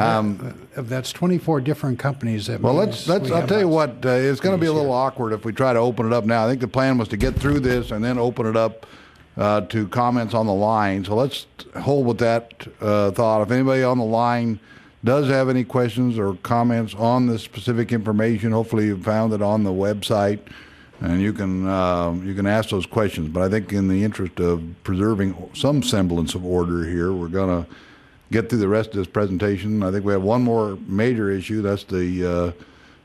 that's 24 different companies. Well, let's. I'll tell you what. It's going to be a little awkward if we try to open it up now. I think the plan was to get through this and then open it up to comments on the line. So let's hold with that thought. If anybody on the line does have any questions or comments on this specific information, hopefully you found it on the website, and you can ask those questions. But I think in the interest of preserving some semblance of order here, we're going to get through the rest of this presentation. I think we have one more major issue. That's the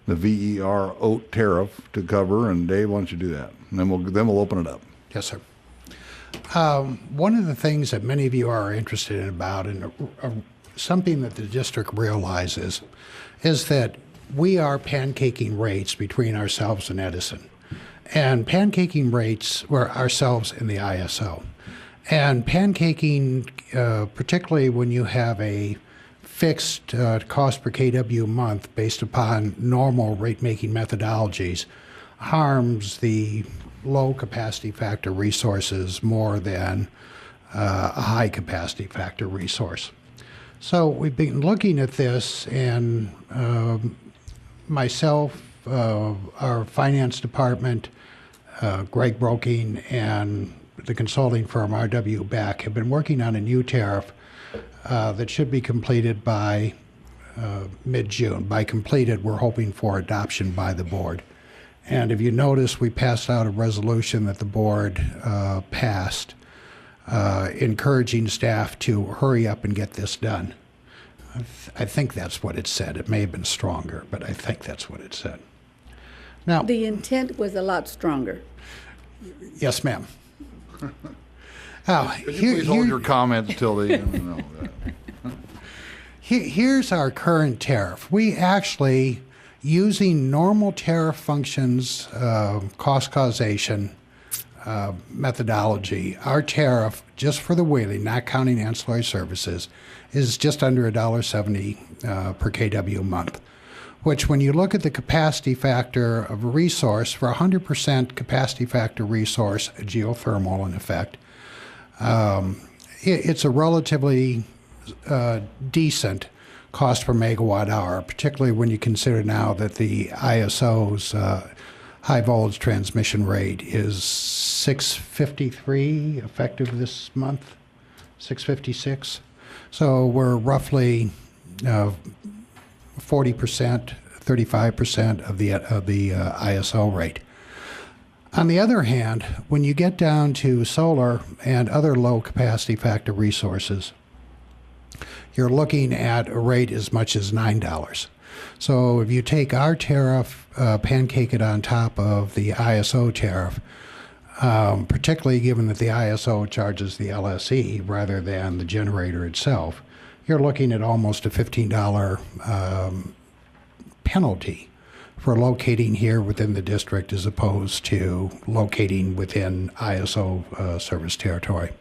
VER OAT tariff to cover. And Dave, why don't you do that? And then we'll open it up. Yes, sir. One of the things that many of you are interested in about, and something that the district realizes, is that we are pancaking rates between ourselves and Edison, and pancaking rates were ourselves in the ISO. And pancaking, particularly when you have a fixed cost per kW month based upon normal rate-making methodologies, harms the low capacity factor resources more than a high capacity factor resource. So we've been looking at this, and myself, our finance department, Greg Broking, and the consulting firm R.W. Beck have been working on a new tariff that should be completed by mid-June. By completed, we're hoping for adoption by the board. And if you notice, we passed out a resolution that the board passed encouraging staff to hurry up and get this done. I think that's what it said. It may have been stronger, but I think that's what it said. Now, The intent was a lot stronger. yes, ma'am. Could you please hold your comments until the end? Here's our current tariff. We actually, using normal tariff functions, cost causation methodology, our tariff, just for the wheeling, not counting ancillary services, is just under $1.70 per kW a month, which when you look at the capacity factor of a resource, for 100% capacity factor resource, geothermal in effect, it's a relatively decent cost per megawatt hour, particularly when you consider now that the ISO's high voltage transmission rate is 653 effective this month, 656. So we're roughly 40%, 35% of the ISO rate. On the other hand, when you get down to solar and other low capacity factor resources, you're looking at a rate as much as $9. So if you take our tariff, pancake it on top of the ISO tariff, particularly given that the ISO charges the LSE rather than the generator itself, you're looking at almost a $15 penalty for locating here within the district as opposed to locating within ISO service territory.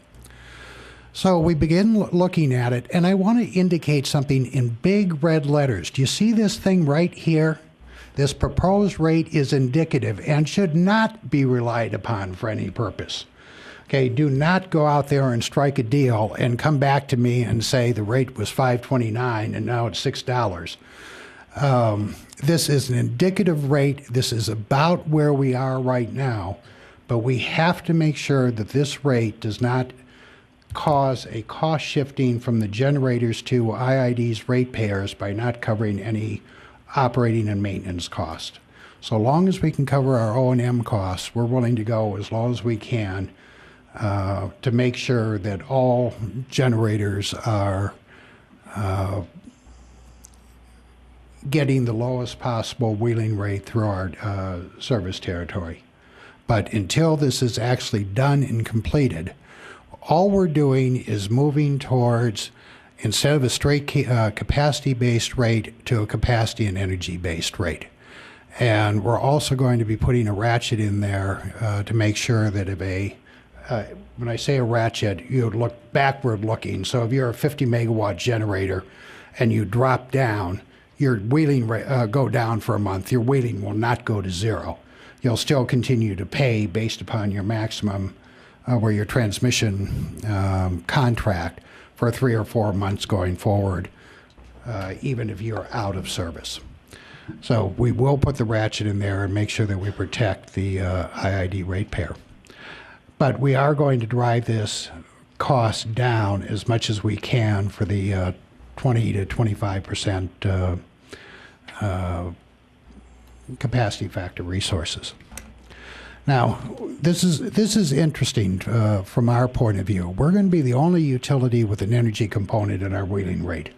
So we begin looking at it, and I want to indicate something in big red letters. Do you see this thing right here? This proposed rate is indicative and should not be relied upon for any purpose. Okay, do not go out there and strike a deal and come back to me and say the rate was $5.29 and now it's $6. This is an indicative rate. This is about where we are right now, but we have to make sure that this rate does not cause a cost shifting from the generators to IID's ratepayers by not covering any operating and maintenance cost. So long as we can cover our O&M costs, we're willing to go as low as we can to make sure that all generators are getting the lowest possible wheeling rate through our service territory. But until this is actually done and completed, all we're doing is moving towards, instead of a straight capacity-based rate, to a capacity and energy-based rate. And we're also going to be putting a ratchet in there to make sure that if when I say a ratchet, you would look backward looking. So if you're a 50 megawatt generator and you drop down, your wheeling go down for a month, your wheeling will not go to zero. You'll still continue to pay based upon your maximum where your transmission contract for 3 or 4 months going forward, even if you're out of service. So we will put the ratchet in there and make sure that we protect the IID ratepayer. But we are going to drive this cost down as much as we can for the 20 to 25% capacity factor resources. Now, this is interesting from our point of view. We're going to be the only utility with an energy component in our wheeling rate.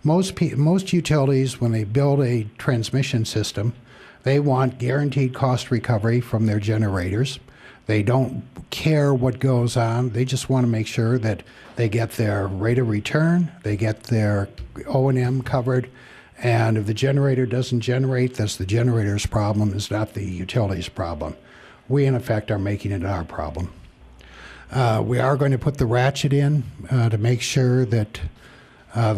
Most utilities, when they build a transmission system, they want guaranteed cost recovery from their generators. They don't care what goes on. They just want to make sure that they get their rate of return, they get their O&M covered, and if the generator doesn't generate, that's the generator's problem, it's not the utility's problem. We, in effect, are making it our problem. We are going to put the ratchet in to make sure that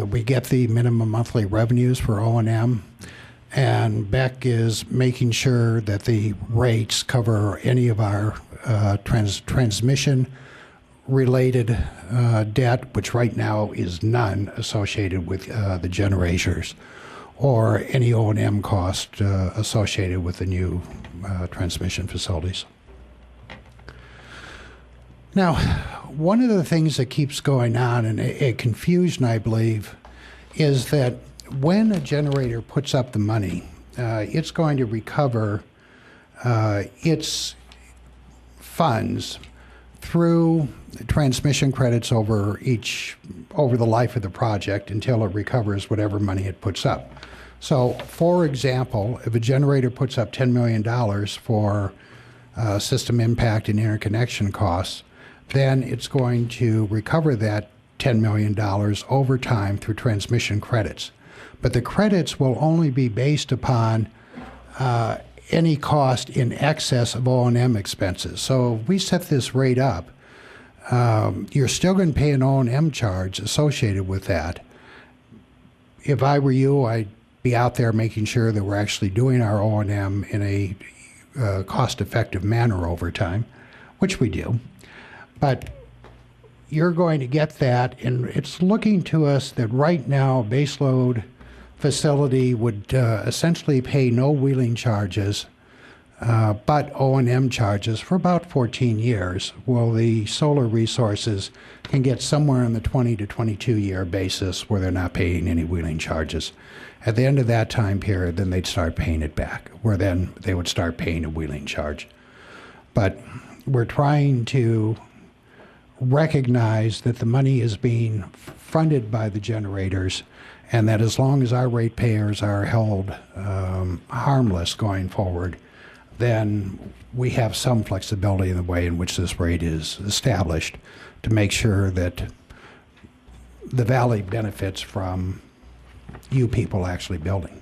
we get the minimum monthly revenues for O&M. And Beck is making sure that the rates cover any of our transmission related debt, which right now is none associated with the generators, or any O&M cost associated with the new transmission facilities. Now, one of the things that keeps going on, and a confusion, I believe, is that when a generator puts up the money, it's going to recover its funds through transmission credits over the life of the project until it recovers whatever money it puts up. So, for example, if a generator puts up $10 million for system impact and interconnection costs, then it's going to recover that $10 million over time through transmission credits. But the credits will only be based upon any cost in excess of O&M expenses. So if we set this rate up, you're still going to pay an O&M charge associated with that. If I were you, I'd be out there making sure that we're actually doing our O&M in a cost-effective manner over time, which we do. But you're going to get that, and it's looking to us that right now, baseload facility would essentially pay no wheeling charges, but O&M charges for about 14 years, while the solar resources can get somewhere on the 20 to 22 year basis where they're not paying any wheeling charges. At the end of that time period, then they'd start paying it back, where then they would start paying a wheeling charge. But we're trying to recognize that the money is being funded by the generators, and that as long as our ratepayers are held harmless going forward, then we have some flexibility in the way in which this rate is established to make sure that the valley benefits from you people actually building.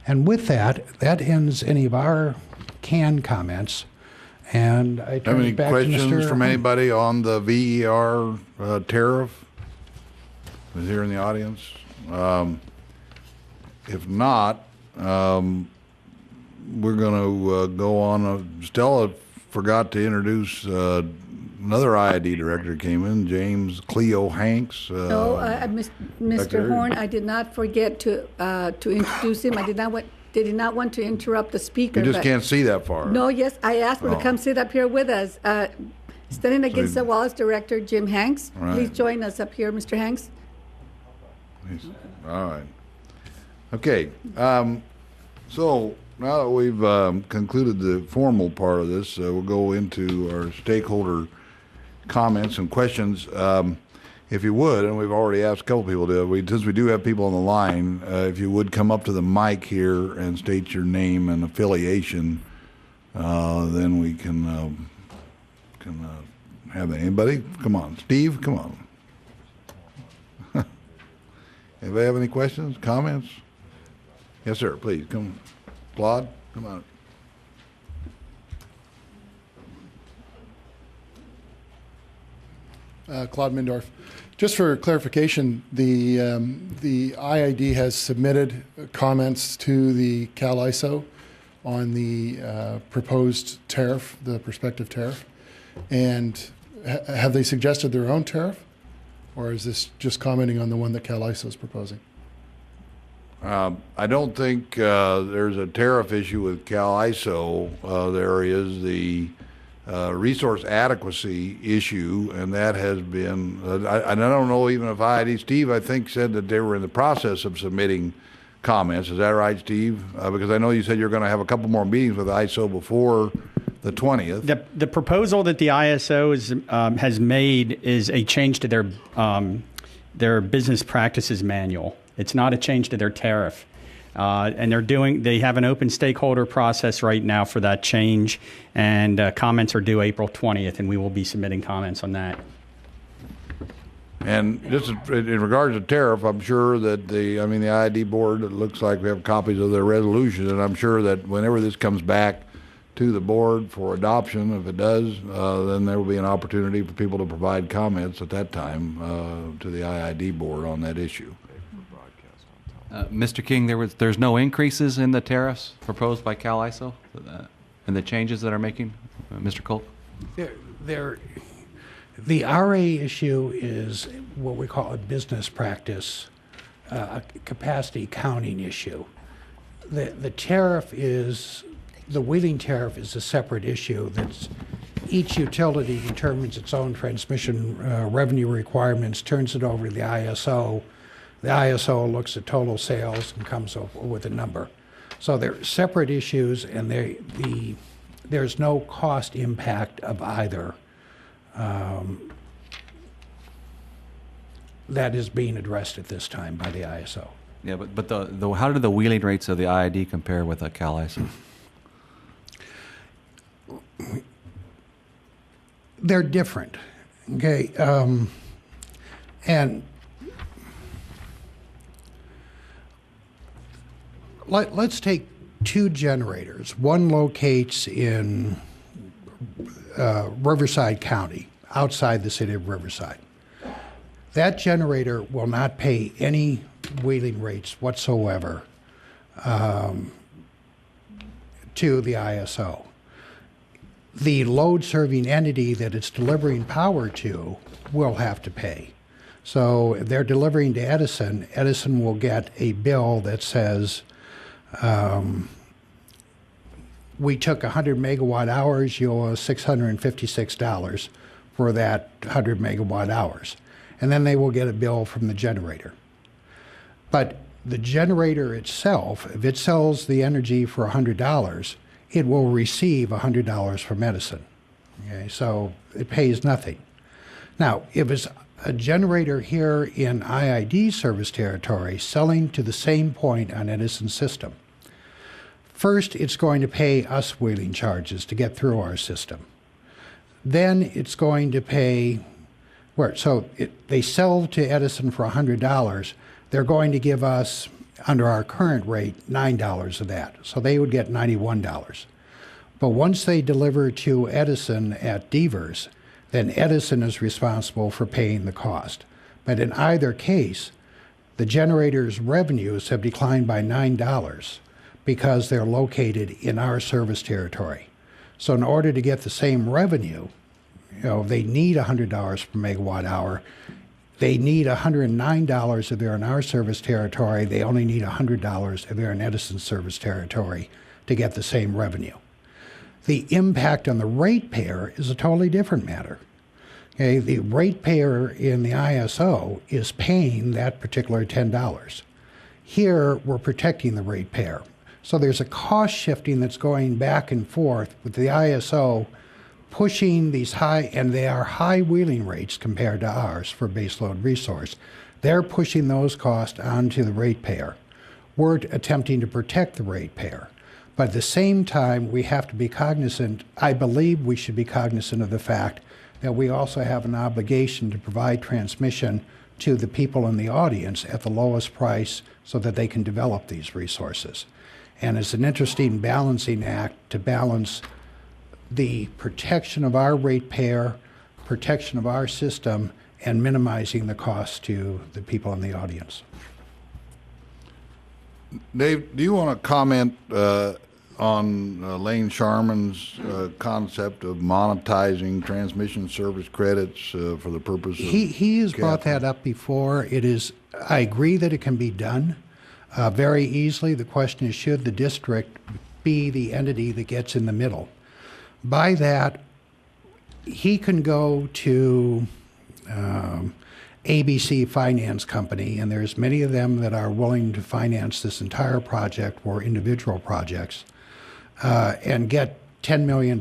And with that, that ends any of our canned comments. And I turn Have any it back questions to Mr. from anybody on the VER tariff? Is here in the audience? If not, we're going to go on. Stella forgot to introduce another IID director came in, James Cleo Hanks. Mr. Horn, I did not forget to introduce him. I did not want to interrupt the speaker. You just can't see that far. No, yes, I asked him to come sit up here with us. Standing against the wall is Director Jim Hanks. Right. Please join us up here, Mr. Hanks. All right. Okay. So now that we've concluded the formal part of this, we'll go into our stakeholder comments and questions. If you would, and we've already asked a couple people to, since we do have people on the line, if you would come up to the mic here and state your name and affiliation, then we can have that. Anybody? Come on. Steve, come on. Anybody have any questions, comments? Yes, sir. Please come. Claude, come on. Claude Mindorf. Just for clarification, the IID has submitted comments to the CalISO on the proposed tariff, the prospective tariff, and have they suggested their own tariff, or is this just commenting on the one that CalISO is proposing? I don't think there's a tariff issue with CalISO. There is the resource adequacy issue, and that has been, I don't know even if IID, Steve, I think, said that they were in the process of submitting comments. Is that right, Steve? Because I know you said you're going to have a couple more meetings with ISO before the 20th. The proposal that the ISO has made is a change to their business practices manual. It's not a change to their tariff. And they have an open stakeholder process right now for that change, and comments are due April 20th, and we will be submitting comments on that. And just in regards to tariff, I'm sure that the IID board, it looks like we have copies of their resolution, and I'm sure that whenever this comes back to the board for adoption, if it does, then there will be an opportunity for people to provide comments at that time to the IID board on that issue. Mr. King, there's no increases in the tariffs proposed by CalISO and the changes that are making, Mr. Culp? The RA issue is what we call a business practice, a capacity counting issue. The tariff is, the wheeling tariff is a separate issue that's each utility determines its own transmission revenue requirements, turns it over to the ISO. The ISO looks at total sales and comes up with a number. So they're separate issues, and there's no cost impact of either that is being addressed at this time by the ISO. Yeah, but how do the wheeling rates of the IID compare with a CAISO? They're different, okay? And let's take two generators. One locates in Riverside County, outside the city of Riverside. That generator will not pay any wheeling rates whatsoever to the ISO. The load-serving entity that it's delivering power to will have to pay. So if they're delivering to Edison, Edison will get a bill that says, we took 100 megawatt hours, you owe us $656 for that 100 megawatt hours. And then they will get a bill from the generator. But the generator itself, if it sells the energy for $100, it will receive $100 from Edison. Okay, so it pays nothing. Now, if it's a generator here in IID service territory selling to the same point on Edison's system, first it's going to pay us wheeling charges to get through our system. Then it's going to pay, they sell to Edison for $100, they're going to give us, under our current rate, $9 of that. So they would get $91. But once they deliver to Edison at Devers, then Edison is responsible for paying the cost. But in either case, the generator's revenues have declined by $9 because they're located in our service territory. So in order to get the same revenue, they need $100 per megawatt hour. They need $109 if they're in our service territory. They only need $100 if they're in Edison's service territory to get the same revenue. The impact on the ratepayer is a totally different matter. Okay, the ratepayer in the ISO is paying that particular $10. Here, we're protecting the ratepayer. So there's a cost shifting that's going back and forth with the ISO pushing these high, and they are high wheeling rates compared to ours for baseload resource. They're pushing those costs onto the ratepayer. We're attempting to protect the ratepayer. But at the same time, we have to be cognizant, I believe we should be cognizant of the fact that we also have an obligation to provide transmission to the people in the audience at the lowest price so that they can develop these resources. And it's an interesting balancing act to balance the protection of our ratepayer, protection of our system, and minimizing the cost to the people in the audience. Dave, do you want to comment on Lane Sharman's concept of monetizing transmission service credits for the purpose of He has brought that up before. I agree that it can be done very easily. The question is, should the district be the entity that gets in the middle? By that, he can go to ABC Finance Company, and there's many of them that are willing to finance this entire project or individual projects, and get $10 million.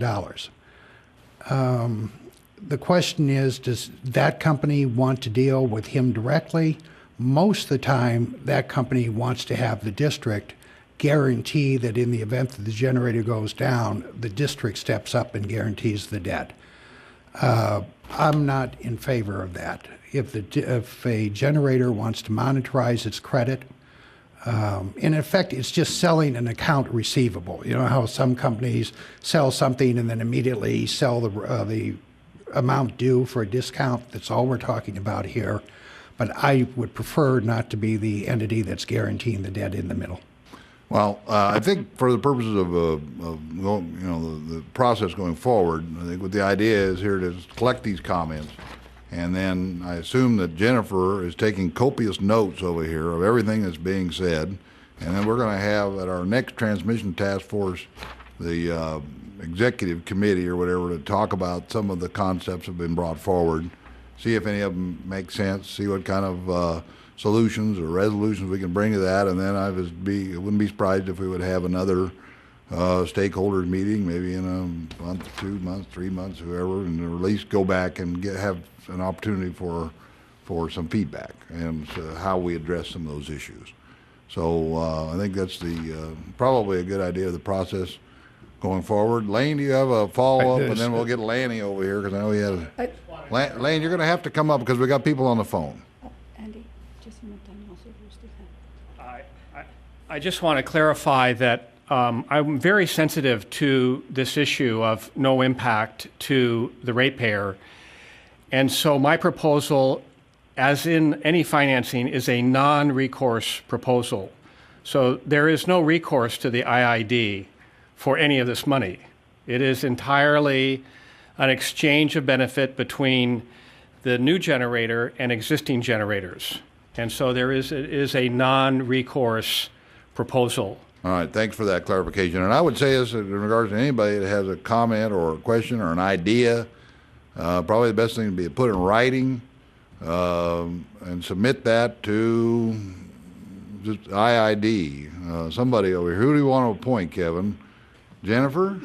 The question is, does that company want to deal with him directly? Most of the time, that company wants to have the district guarantee that in the event that the generator goes down, the district steps up and guarantees the debt. I'm not in favor of that. If a generator wants to monetize its credit, in effect, it's just selling an account receivable. You know how some companies sell something and then immediately sell the amount due for a discount? That's all we're talking about here. But I would prefer not to be the entity that's guaranteeing the debt in the middle. Well, I think for the purposes of the process going forward, I think what the idea is here to collect these comments, and then I assume that Jennifer is taking copious notes over here of everything that's being said, and then we're going to have at our next transmission task force the executive committee or whatever to talk about some of the concepts that have been brought forward, see if any of them make sense, see what kind of solutions or resolutions we can bring to that, and then I wouldn't be surprised if we would have another stakeholders meeting, maybe in a month, 2 months, 3 months, whoever, and at least go back and have an opportunity for some feedback and how we address some of those issues. So I think that's probably a good idea of the process going forward. Lane, do you have a follow-up? And then we'll get Lanny over here, because I know he had Lane, you're going to have to come up because we got people on the phone. Andy, I just want to clarify that I'm very sensitive to this issue of no impact to the ratepayer. And so my proposal, as in any financing, is a non-recourse proposal. So there is no recourse to the IID for any of this money. It is entirely an exchange of benefit between the new generator and existing generators. And so it is a non-recourse proposal. All right, thanks for that clarification. And I would say this in regards to anybody that has a comment or a question or an idea, probably the best thing would be to put it in writing and submit that to just IID. Somebody over here. Who do you want to appoint, Kevin? Jennifer?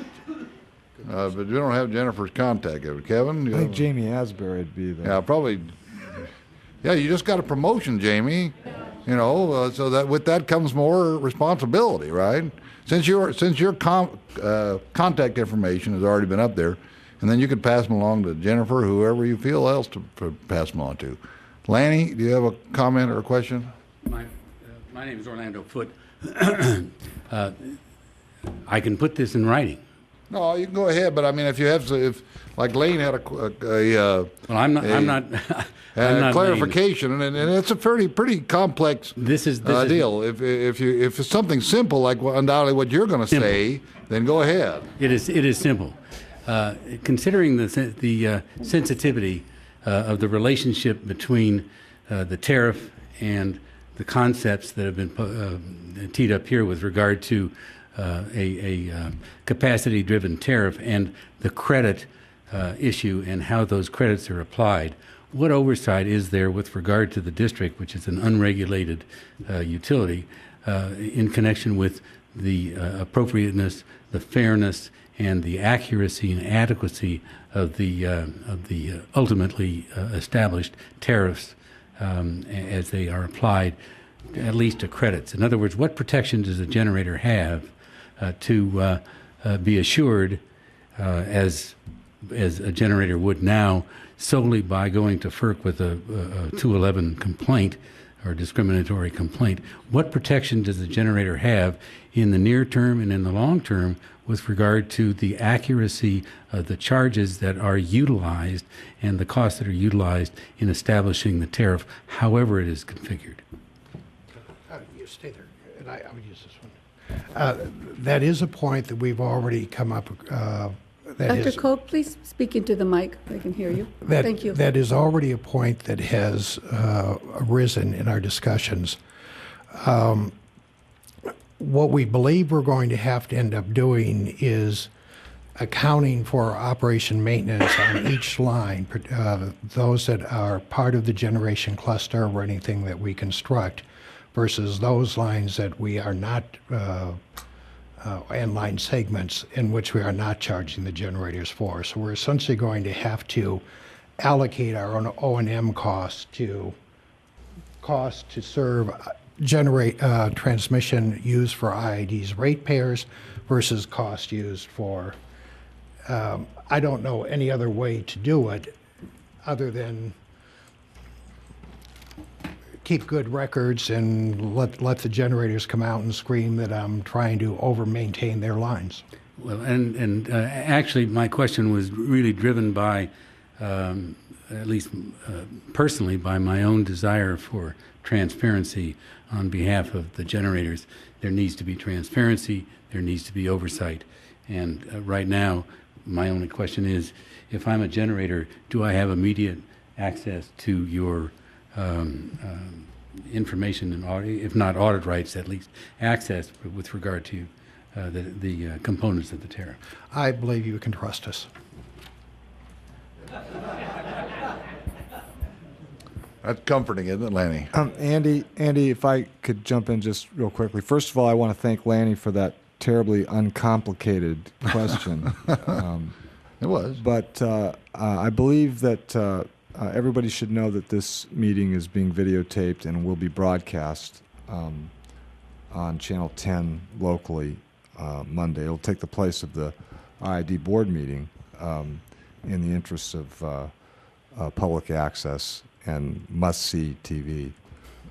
But we don't have Jennifer's contact. Kevin? I think Jamie Asbury would be there. Yeah, probably. Yeah, you just got a promotion, Jamie. So that with that comes more responsibility, right? Since your contact information has already been up there, and then you could pass them along to Jennifer, whoever you feel else to pass them on to. Lanny, do you have a comment or a question? My name is Orlando Foote. I can put this in writing. No, you can go ahead, but I mean, if like Lane had well, I'm not clarification, and it's a pretty complex deal. If it's something simple like undoubtedly what you're going to say, then go ahead. It is simple. Considering the sensitivity of the relationship between the tariff and the concepts that have been teed up here with regard to a capacity-driven tariff and the credit issue and how those credits are applied, what oversight is there with regard to the district, which is an unregulated utility, in connection with the appropriateness, the fairness, and the accuracy and adequacy of the ultimately established tariffs as they are applied, at least to credits? In other words, what protection does a generator have to be assured, as a generator would now, solely by going to FERC with a 211 complaint or discriminatory complaint? What protection does the generator have in the near term and in the long term with regard to the accuracy of the charges that are utilized and the costs that are utilized in establishing the tariff, however it is configured? You stay there, and I would use this one. That is a point that we've already come up. Dr. Koch, please speak into the mic. I can hear you. Thank you. That is already a point that has arisen in our discussions. What we believe we're going to have to end up doing is accounting for operation maintenance on each line, those that are part of the generation cluster or anything that we construct, versus those lines that we are not, and line segments in which we are not charging the generators for. So we're essentially going to have to allocate our own O&M costs to serve transmission used for IID's ratepayers versus cost used for, I don't know any other way to do it other than keep good records and let the generators come out and scream that I'm trying to over-maintain their lines. Well, and actually my question was really driven by at least personally, by my own desire for transparency on behalf of the generators. There needs to be transparency, there needs to be oversight. And right now, my only question is, if I'm a generator, do I have immediate access to your information, and if not audit rights, at least access with regard to the components of the tariff? I believe you can trust us. That's comforting, isn't it, Lanny? Andy, if I could jump in just real quickly. First of all, I want to thank Lanny for that terribly uncomplicated question. It was. But I believe that everybody should know that this meeting is being videotaped and will be broadcast on Channel 10 locally Monday. It'll take the place of the IID board meeting in the interests of public access and must-see TV.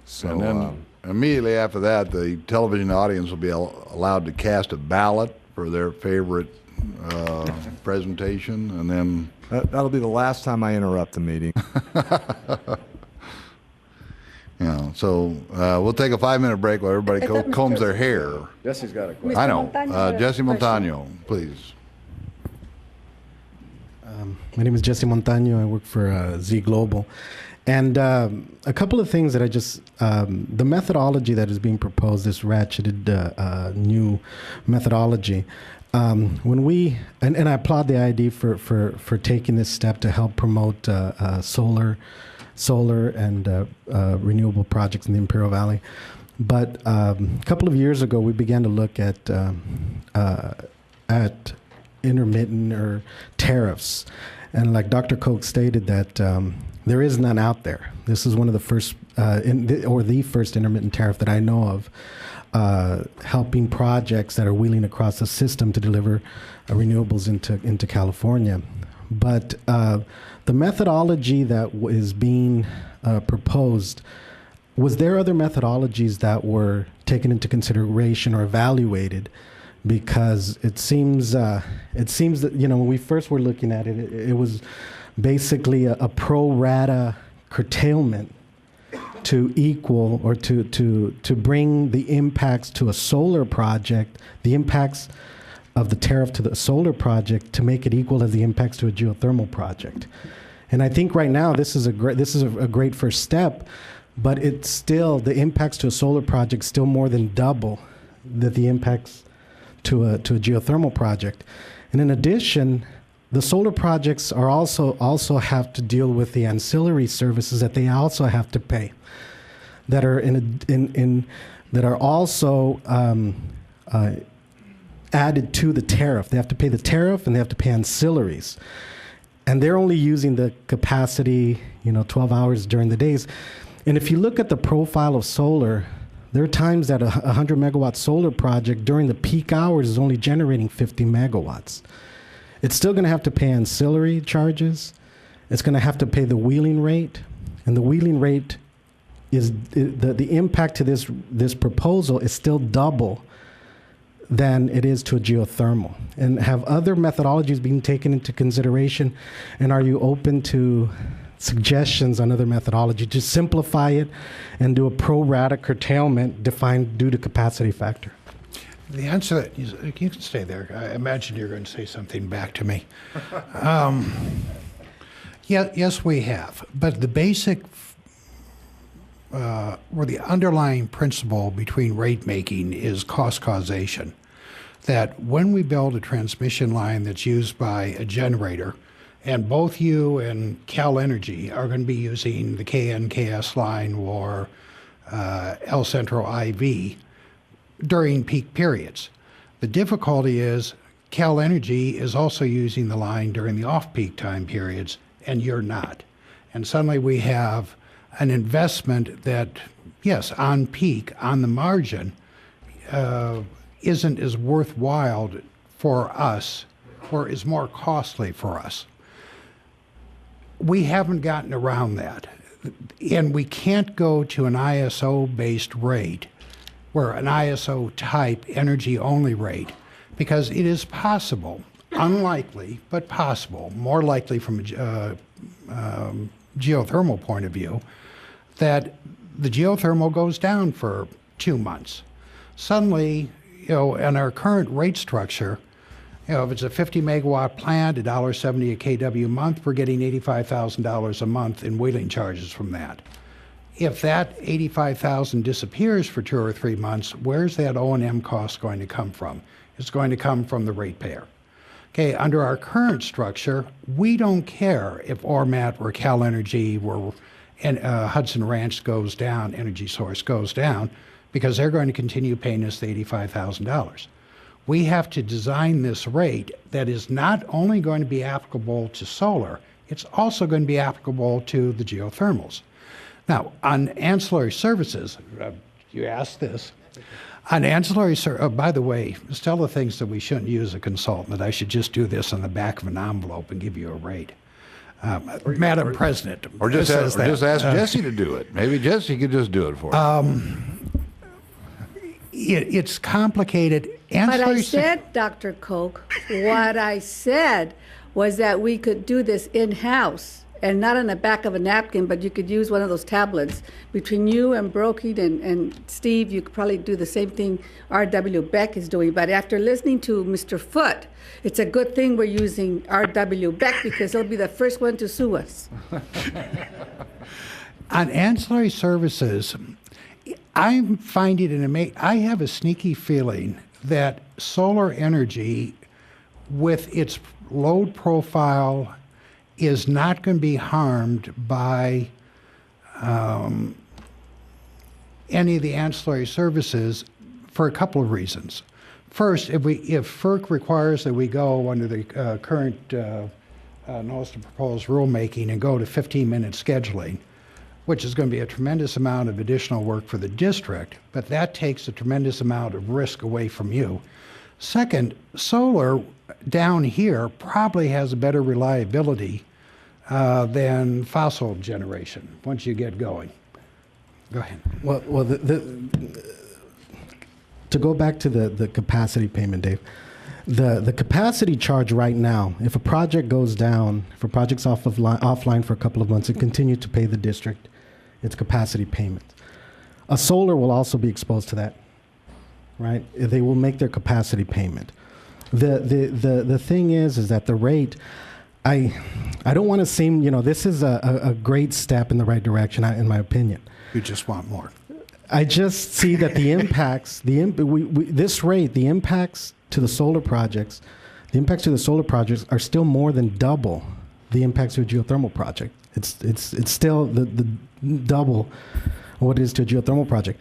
So, and then immediately after that, the television audience will be allowed to cast a ballot for their favorite presentation, and then that'll be the last time I interrupt the meeting. So we'll take a 5-minute break while everybody combs their hair. Jesse's got a question. I know. Jesse Montano, please. My name is Jesse Montano. I work for Z Global. And a couple of things that I just, the methodology that is being proposed, this ratcheted new methodology, when we, and I applaud the IID for taking this step to help promote solar and renewable projects in the Imperial Valley. But a couple of years ago, we began to look at intermittent or tariffs. And like Dr. Koch stated that there is none out there. This is one of the first, the first intermittent tariff that I know of, helping projects that are wheeling across the system to deliver renewables into California. But the methodology that is being proposed, was there other methodologies that were taken into consideration or evaluated? Because it seems that, when we first were looking at it, it was basically a pro rata curtailment to equal or to bring the impacts to a solar project, the impacts of the tariff to the solar project, to make it equal as the impacts to a geothermal project. And I think right now this is a great first step, but it's still, the impacts to a solar project still more than double the impacts to a geothermal project. And in addition, the solar projects are also have to deal with the ancillary services that they also have to pay, that are that are also added to the tariff. They have to pay the tariff and they have to pay ancillaries, and they're only using the capacity 12 hours during the days. And if you look at the profile of solar, there are times that a 100 megawatt solar project during the peak hours is only generating 50 megawatts. It's still going to have to pay ancillary charges. It's going to have to pay the wheeling rate. And the wheeling rate is, the impact to this proposal is still double than it is to a geothermal. And have other methodologies being taken into consideration? And are you open to suggestions on other methodology to simplify it and do a pro rata curtailment defined due to capacity factor? The answer, you can stay there. I imagine you're going to say something back to me. Yes, we have. But the basic, or the underlying principle between rate making is cost causation. That when we build a transmission line that's used by a generator, and both you and Cal Energy are going to be using the KNKS line or El Centro IV during peak periods. The difficulty is Cal Energy is also using the line during the off-peak time periods, and you're not. And suddenly we have an investment that, yes, on peak, on the margin, isn't as worthwhile for us, or is more costly for us. We haven't gotten around that. And we can't go to an ISO-based rate, where an ISO-type energy-only rate, because it is possible unlikely, but possible, more likely from a geothermal point of view, that the geothermal goes down for 2 months. Suddenly, in our current rate structure, if it's a 50 megawatt plant, $1.70 a kW a month, we're getting $85,000 a month in wheeling charges from that. If that $85,000 disappears for 2 or 3 months, where's that O&M cost going to come from? It's going to come from the ratepayer. Okay, under our current structure, we don't care if Ormat or Cal Energy or Hudson Ranch goes down, Energy Source goes down, because they're going to continue paying us the $85,000. We have to design this rate that is not only going to be applicable to solar, it's also going to be applicable to the geothermals. Now, on ancillary services, you asked this. On ancillary by the way, tell the things that we shouldn't use a consultant, that I should just do this on the back of an envelope and give you a rate. Madam President. Or just ask Jesse to do it. Maybe Jesse could just do it for us. It's complicated. But I said, Dr. Koch, what I said was that we could do this in-house and not on the back of a napkin, but you could use one of those tablets. Between you and Brokey and Steve, you could probably do the same thing R.W. Beck is doing. But after listening to Mr. Foote, it's a good thing we're using R.W. Beck because he'll be the first one to sue us. On ancillary services, I'm finding it amazing. I have a sneaky feeling that solar energy, with its load profile, is not going to be harmed by any of the ancillary services for a couple of reasons. First, if FERC requires that we go under the current notice of proposed rulemaking and go to 15-minute scheduling, which is going to be a tremendous amount of additional work for the district, but that takes a tremendous amount of risk away from you. Second, solar down here probably has a better reliability than fossil generation once you get going. Go ahead. Well, to go back to the capacity payment, Dave, the capacity charge right now, if a project goes down, if a project's offline for a couple of months, and continue to pay the district its capacity payment. A solar will also be exposed to that, right? They will make their capacity payment. The thing is that the rate, I don't want to seem, this is a great step in the right direction, in my opinion. You just want more. I just see that the impacts, this rate, the impacts to the solar projects, are still more than double the impacts to a geothermal project. It's still the double what it is to a geothermal project.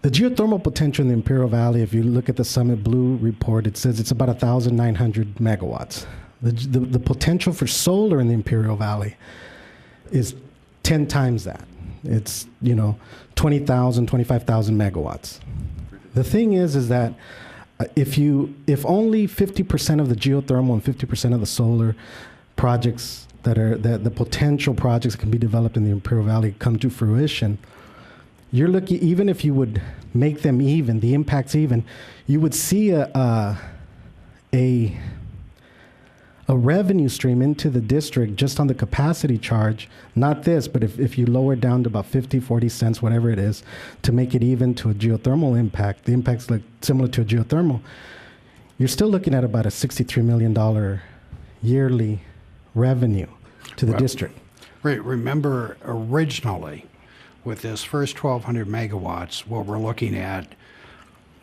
The geothermal potential in the Imperial Valley, if you look at the Summit Blue report, it says it's about 1,900 megawatts. The potential for solar in the Imperial Valley is 10 times that. It's 20,000, 25,000 megawatts. The thing is that if only 50% of the geothermal and 50% of the solar projects the potential projects that can be developed in the Imperial Valley come to fruition, you're looking, even if you would make them even, the impacts even, you would see a revenue stream into the district just on the capacity charge, not this, but if you lower it down to about 50, 40 cents, whatever it is, to make it even to a geothermal impact, the impact's like similar to a geothermal, you're still looking at about a $63 million yearly revenue to the district. Remember, originally, with this first 1,200 megawatts, what we're looking at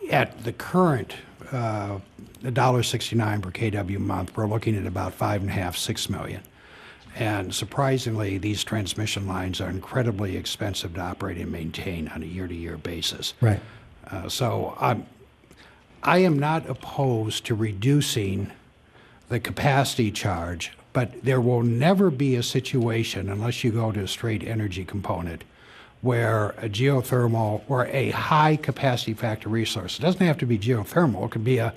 the current $1.69 per kW a month, we're looking at about $5.5–6 million. And surprisingly, these transmission lines are incredibly expensive to operate and maintain on a year-to-year basis. Right. So I am not opposed to reducing the capacity charge, but there will never be a situation, unless you go to a straight energy component, where a geothermal or a high capacity factor resource, it doesn't have to be geothermal, it could be a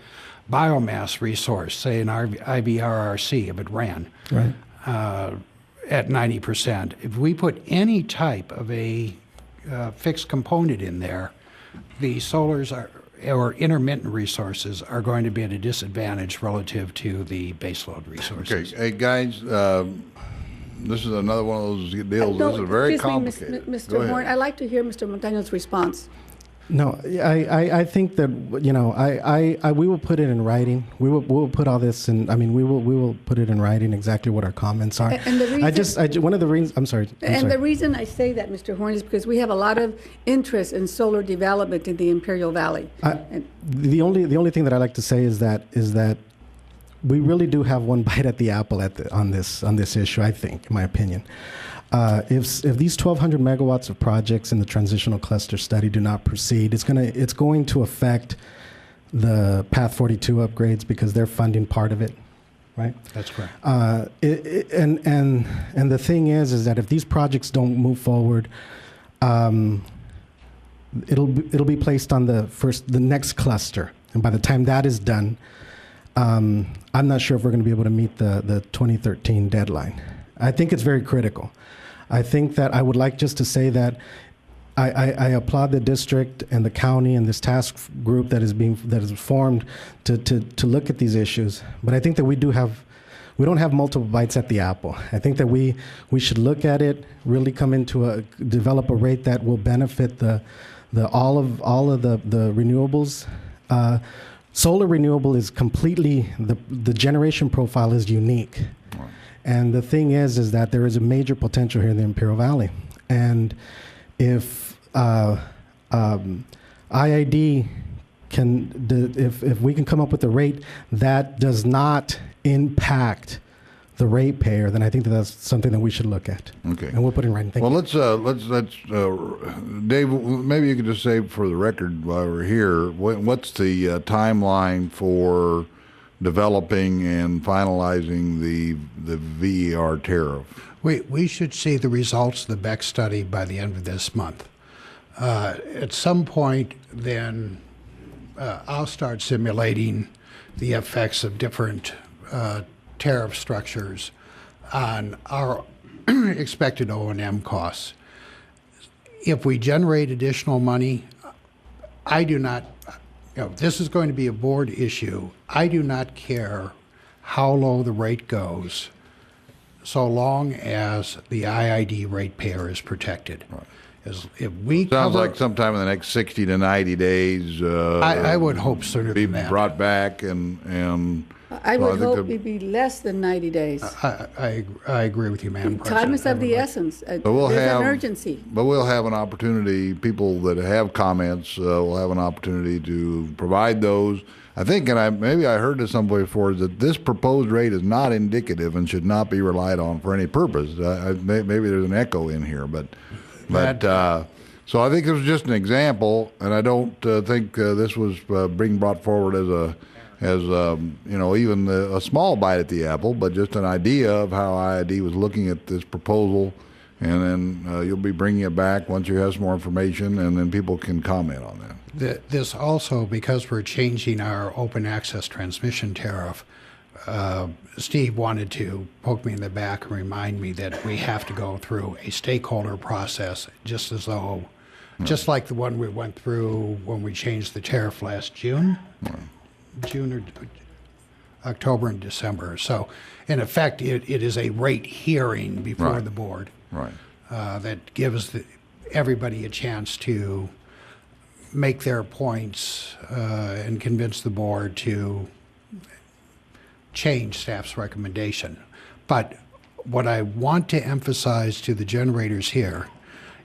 biomass resource, say an IBRRC if it ran, right, at 90%. If we put any type of a fixed component in there, the solars or intermittent resources are going to be at a disadvantage relative to the baseload resources. Okay, hey guys, this is another one of those deals. No, This is very excuse me, complicated. Go Mr. ahead. Horn, I'd like to hear Mr. Montaño's response. No, I think that, we will put it in writing. We'll put all this in. I mean, we will put it in writing exactly what our comments are. And the reason, one of the reasons. I'm sorry. The reason I say that, Mr. Horn, is because we have a lot of interest in solar development in the Imperial Valley. The only thing that I like to say is that we really do have one bite at the apple on this issue. I think, in my opinion. If these 1,200 megawatts of projects in the transitional cluster study do not proceed, it's going to affect the Path 42 upgrades because they're funding part of it, right? That's correct. And the thing is that if these projects don't move forward, it'll be placed on the next cluster, and by the time that is done, I'm not sure if we're going to be able to meet the 2013 deadline. I think it's very critical. I think that I would like just to say that I applaud the district and the county and this task group that is formed to look at these issues. But I think that we don't have multiple bites at the apple. I think that we should look at it, really develop a rate that will benefit all of the renewables. Solar renewable is completely the generation profile is unique. And the thing is that there is a major potential here in the Imperial Valley. And if IID if we can come up with a rate that does not impact the ratepayer, then I think that's something that we should look at. Okay. And we'll put it in writing. Thank you. Let's Dave, maybe you could just say for the record while we're here, what's the timeline for developing and finalizing the VER tariff? We should see the results of the Beck study by the end of this month. At some point, then I'll start simulating the effects of different tariff structures on our expected O&M costs. If we generate additional money, I do not. This is going to be a board issue. I do not care how low the rate goes, so long as the IID ratepayer is protected. Right. If we Sounds like sometime in the next 60 to 90 days. I would hope sooner than that. Be brought back and. I would hope it'd be less than 90 days. I agree with you, Madam President. Time is of the essence. There's an urgency. But we'll have an opportunity, people that have comments will have an opportunity to provide those. I think, and maybe I heard this somewhere before, that this proposed rate is not indicative and should not be relied on for any purpose. Maybe there's an echo in here, but so I think this was just an example, and I don't think this was being brought forward as even a small bite at the apple, but just an idea of how IID was looking at this proposal, and then you'll be bringing it back once you have some more information, and then people can comment on that. This also, because we're changing our open access transmission tariff, Steve wanted to poke me in the back and remind me that we have to go through a stakeholder process, just like the one we went through when we changed the tariff last June. June or October and December. So, in effect, it is a rate hearing before the board. Right. That gives everybody a chance to make their points and convince the board to change staff's recommendation. But what I want to emphasize to the generators here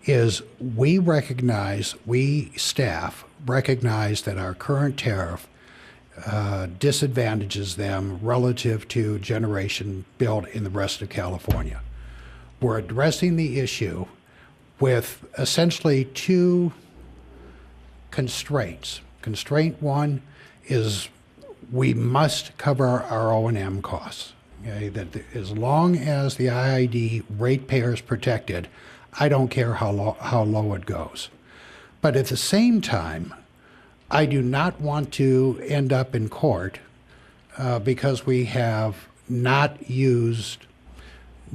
is we staff recognize that our current tariff disadvantages them relative to generation built in the rest of California. We're addressing the issue with essentially two constraints. Constraint one is we must cover our O&M costs. Okay? That as long as the IID ratepayer is protected, I don't care how low it goes. But at the same time, I do not want to end up in court because we have not used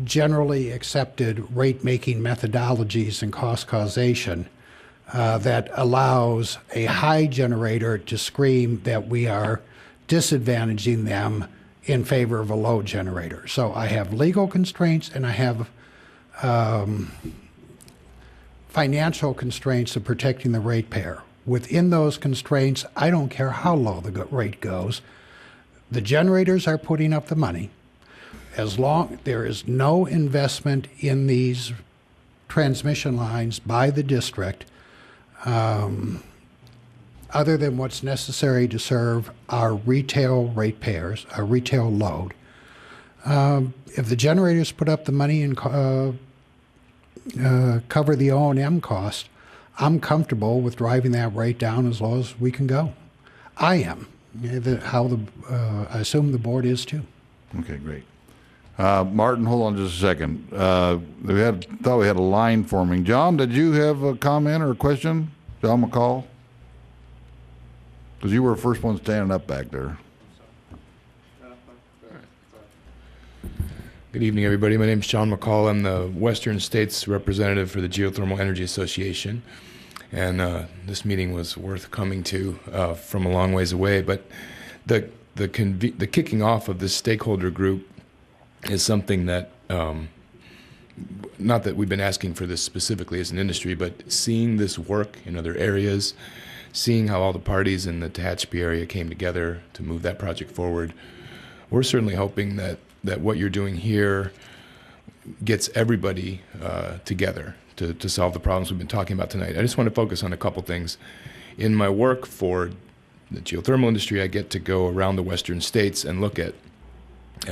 generally accepted rate-making methodologies and cost causation that allows a high generator to scream that we are disadvantaging them in favor of a low generator. So I have legal constraints and I have financial constraints of protecting the ratepayer. Within those constraints, I don't care how low the rate goes. The generators are putting up the money. As long there is no investment in these transmission lines by the district, other than what's necessary to serve our retail ratepayers, our retail load. If the generators put up the money and cover the O&M cost, I'm comfortable with driving that rate down as low as we can go. I am. I assume the board is too. Okay, great. Martin, hold on just a second. Thought we had a line forming. John, did you have a comment or a question? John McCall? Because you were the first one standing up back there. Good evening, everybody. My name is John McCall. I'm the Western States representative for the Geothermal Energy Association. And this meeting was worth coming to from a long ways away. But the kicking off of this stakeholder group is something that, not that we've been asking for this specifically as an industry, but seeing this work in other areas, seeing how all the parties in the Tehachapi area came together to move that project forward, we're certainly hoping that what you're doing here gets everybody together to solve the problems we've been talking about tonight. I just want to focus on a couple things. In my work for the geothermal industry, I get to go around the western states and look at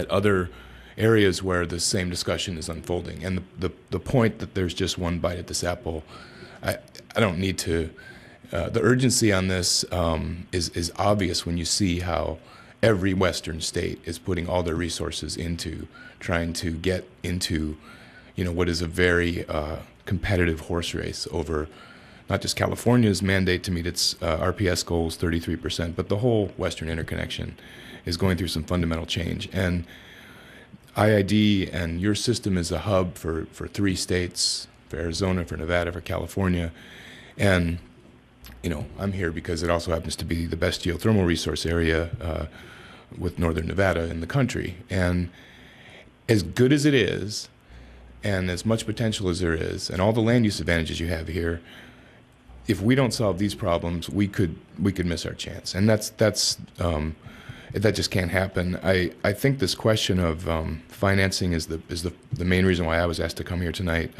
other areas where the same discussion is unfolding. And the point that there's just one bite at this apple, I don't need to, the urgency on this is obvious when you see how every western state is putting all their resources into trying to get into, what is a very competitive horse race over not just California's mandate to meet its RPS goals, 33%, but the whole Western interconnection is going through some fundamental change. And IID and your system is a hub for 3 states, for Arizona, for Nevada, for California. And, I'm here because it also happens to be the best geothermal resource area with northern Nevada in the country. And as good as it is, and as much potential as there is, and all the land use advantages you have here, if we don't solve these problems, we could miss our chance. And that just can't happen. I think this question of financing is the main reason why I was asked to come here tonight.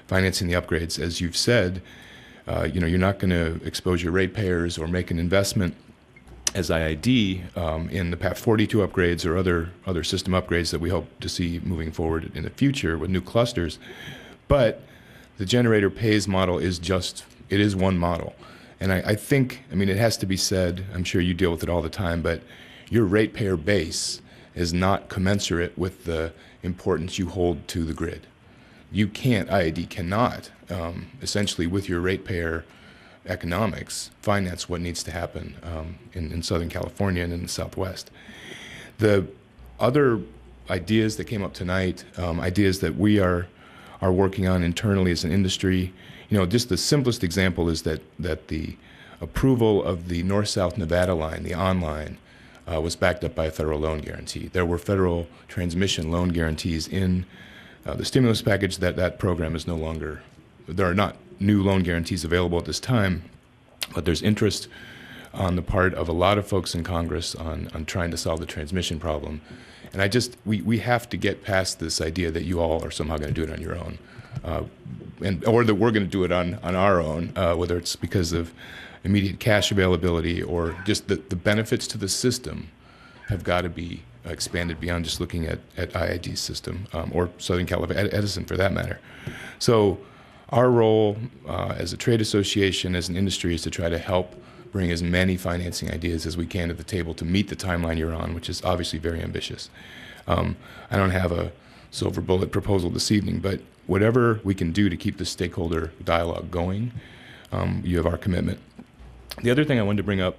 Financing the upgrades, as you've said, you're not going to expose your ratepayers or make an investment as IID in the Path 42 upgrades or other system upgrades that we hope to see moving forward in the future with new clusters. But the generator pays model is one model. And I think, it has to be said, I'm sure you deal with it all the time, but your ratepayer base is not commensurate with the importance you hold to the grid. IID cannot, essentially with your ratepayer economics, finance what needs to happen in Southern California and in the Southwest. The other ideas that came up tonight, ideas that we are working on internally as an industry, just the simplest example is that the approval of the North-South Nevada line, the on-line, was backed up by a federal loan guarantee. There were federal transmission loan guarantees in the stimulus package. That program is no longer, there are not new loan guarantees available at this time, but there's interest on the part of a lot of folks in Congress on trying to solve the transmission problem. And we have to get past this idea that you all are somehow going to do it on your own, or that we're going to do it on our own, whether it's because of immediate cash availability or just the benefits to the system have got to be expanded beyond just looking at IID's system or Southern California, Edison for that matter. So our role as a trade association, as an industry, is to try to help bring as many financing ideas as we can to the table to meet the timeline you're on, which is obviously very ambitious. I don't have a silver bullet proposal this evening, but whatever we can do to keep the stakeholder dialogue going, you have our commitment. The other thing I wanted to bring up,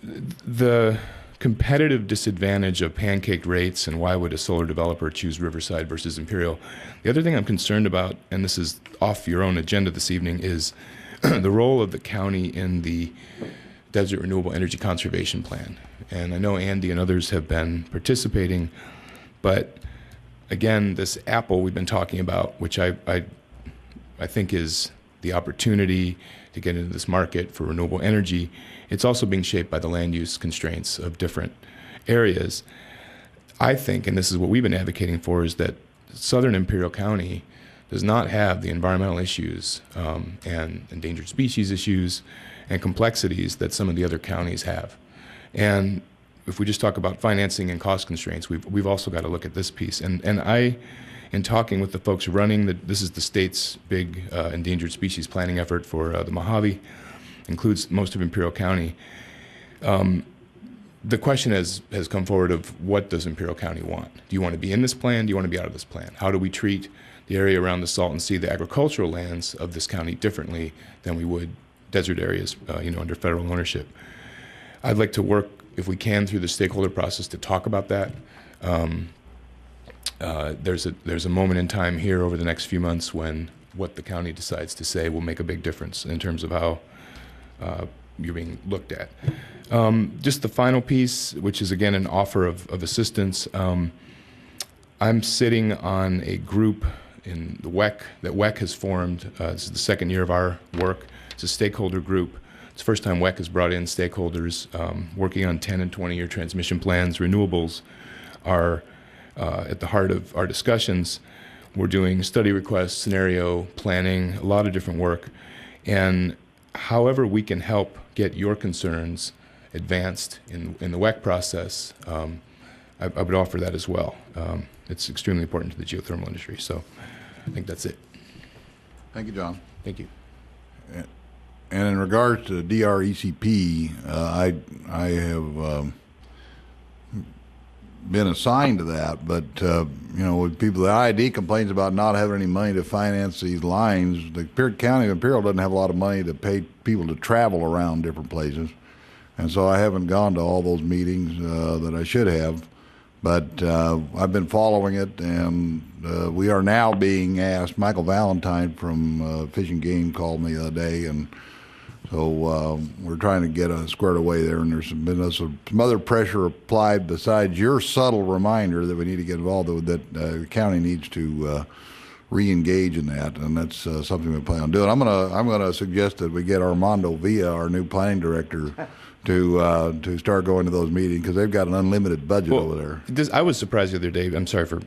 the competitive disadvantage of pancaked rates and why would a solar developer choose Riverside versus Imperial. The other thing I'm concerned about, and this is off your own agenda this evening, is the role of the county in the Desert Renewable Energy Conservation Plan. And I know Andy and others have been participating, but again, this apple we've been talking about, which I think is the opportunity to get into this market for renewable energy, it's also being shaped by the land use constraints of different areas. I think, and this is what we've been advocating for, is that Southern Imperial County does not have the environmental issues and endangered species issues and complexities that some of the other counties have. And if we just talk about financing and cost constraints, we've also got to look at this piece. And I, in talking with the folks running, this is the state's big endangered species planning effort for the Mojave, includes most of Imperial County. The question has come forward of what does Imperial County want? Do you want to be in this plan? Do you want to be out of this plan? How do we treat the area around the Salton Sea, the agricultural lands of this county, differently than we would desert areas, under federal ownership? I'd like to work, if we can, through the stakeholder process to talk about that. There's a moment in time here over the next few months when what the county decides to say will make a big difference in terms of how you're being looked at. Just the final piece, which is again an offer of assistance. I'm sitting on a group in the WEC that WEC has formed. This is the second year of our work. It's a stakeholder group. It's the first time WEC has brought in stakeholders working on 10 and 20-year transmission plans. Renewables are at the heart of our discussions. We're doing study requests, scenario planning, a lot of different work. And however we can help get your concerns advanced in the WEC process, I would offer that as well. It's extremely important to the geothermal industry. So I think that's it. Thank you, John. Thank you. And in regards to DRECP, I have been assigned to that, but with people, the IID complains about not having any money to finance these lines. The County of Imperial doesn't have a lot of money to pay people to travel around different places, and so I haven't gone to all those meetings that I should have. But I've been following it, and we are now being asked. Michael Valentine from Fish and Game called me the other day, and so we're trying to get squared away there. And there's been some other pressure applied besides your subtle reminder that we need to get involved with, that the county needs to re-engage in that, and that's something we plan on doing. I'm gonna suggest that we get Armando Villa, our new planning director, to start going to those meetings, because they've got an unlimited budget over there. I was surprised the other day. I'm sorry for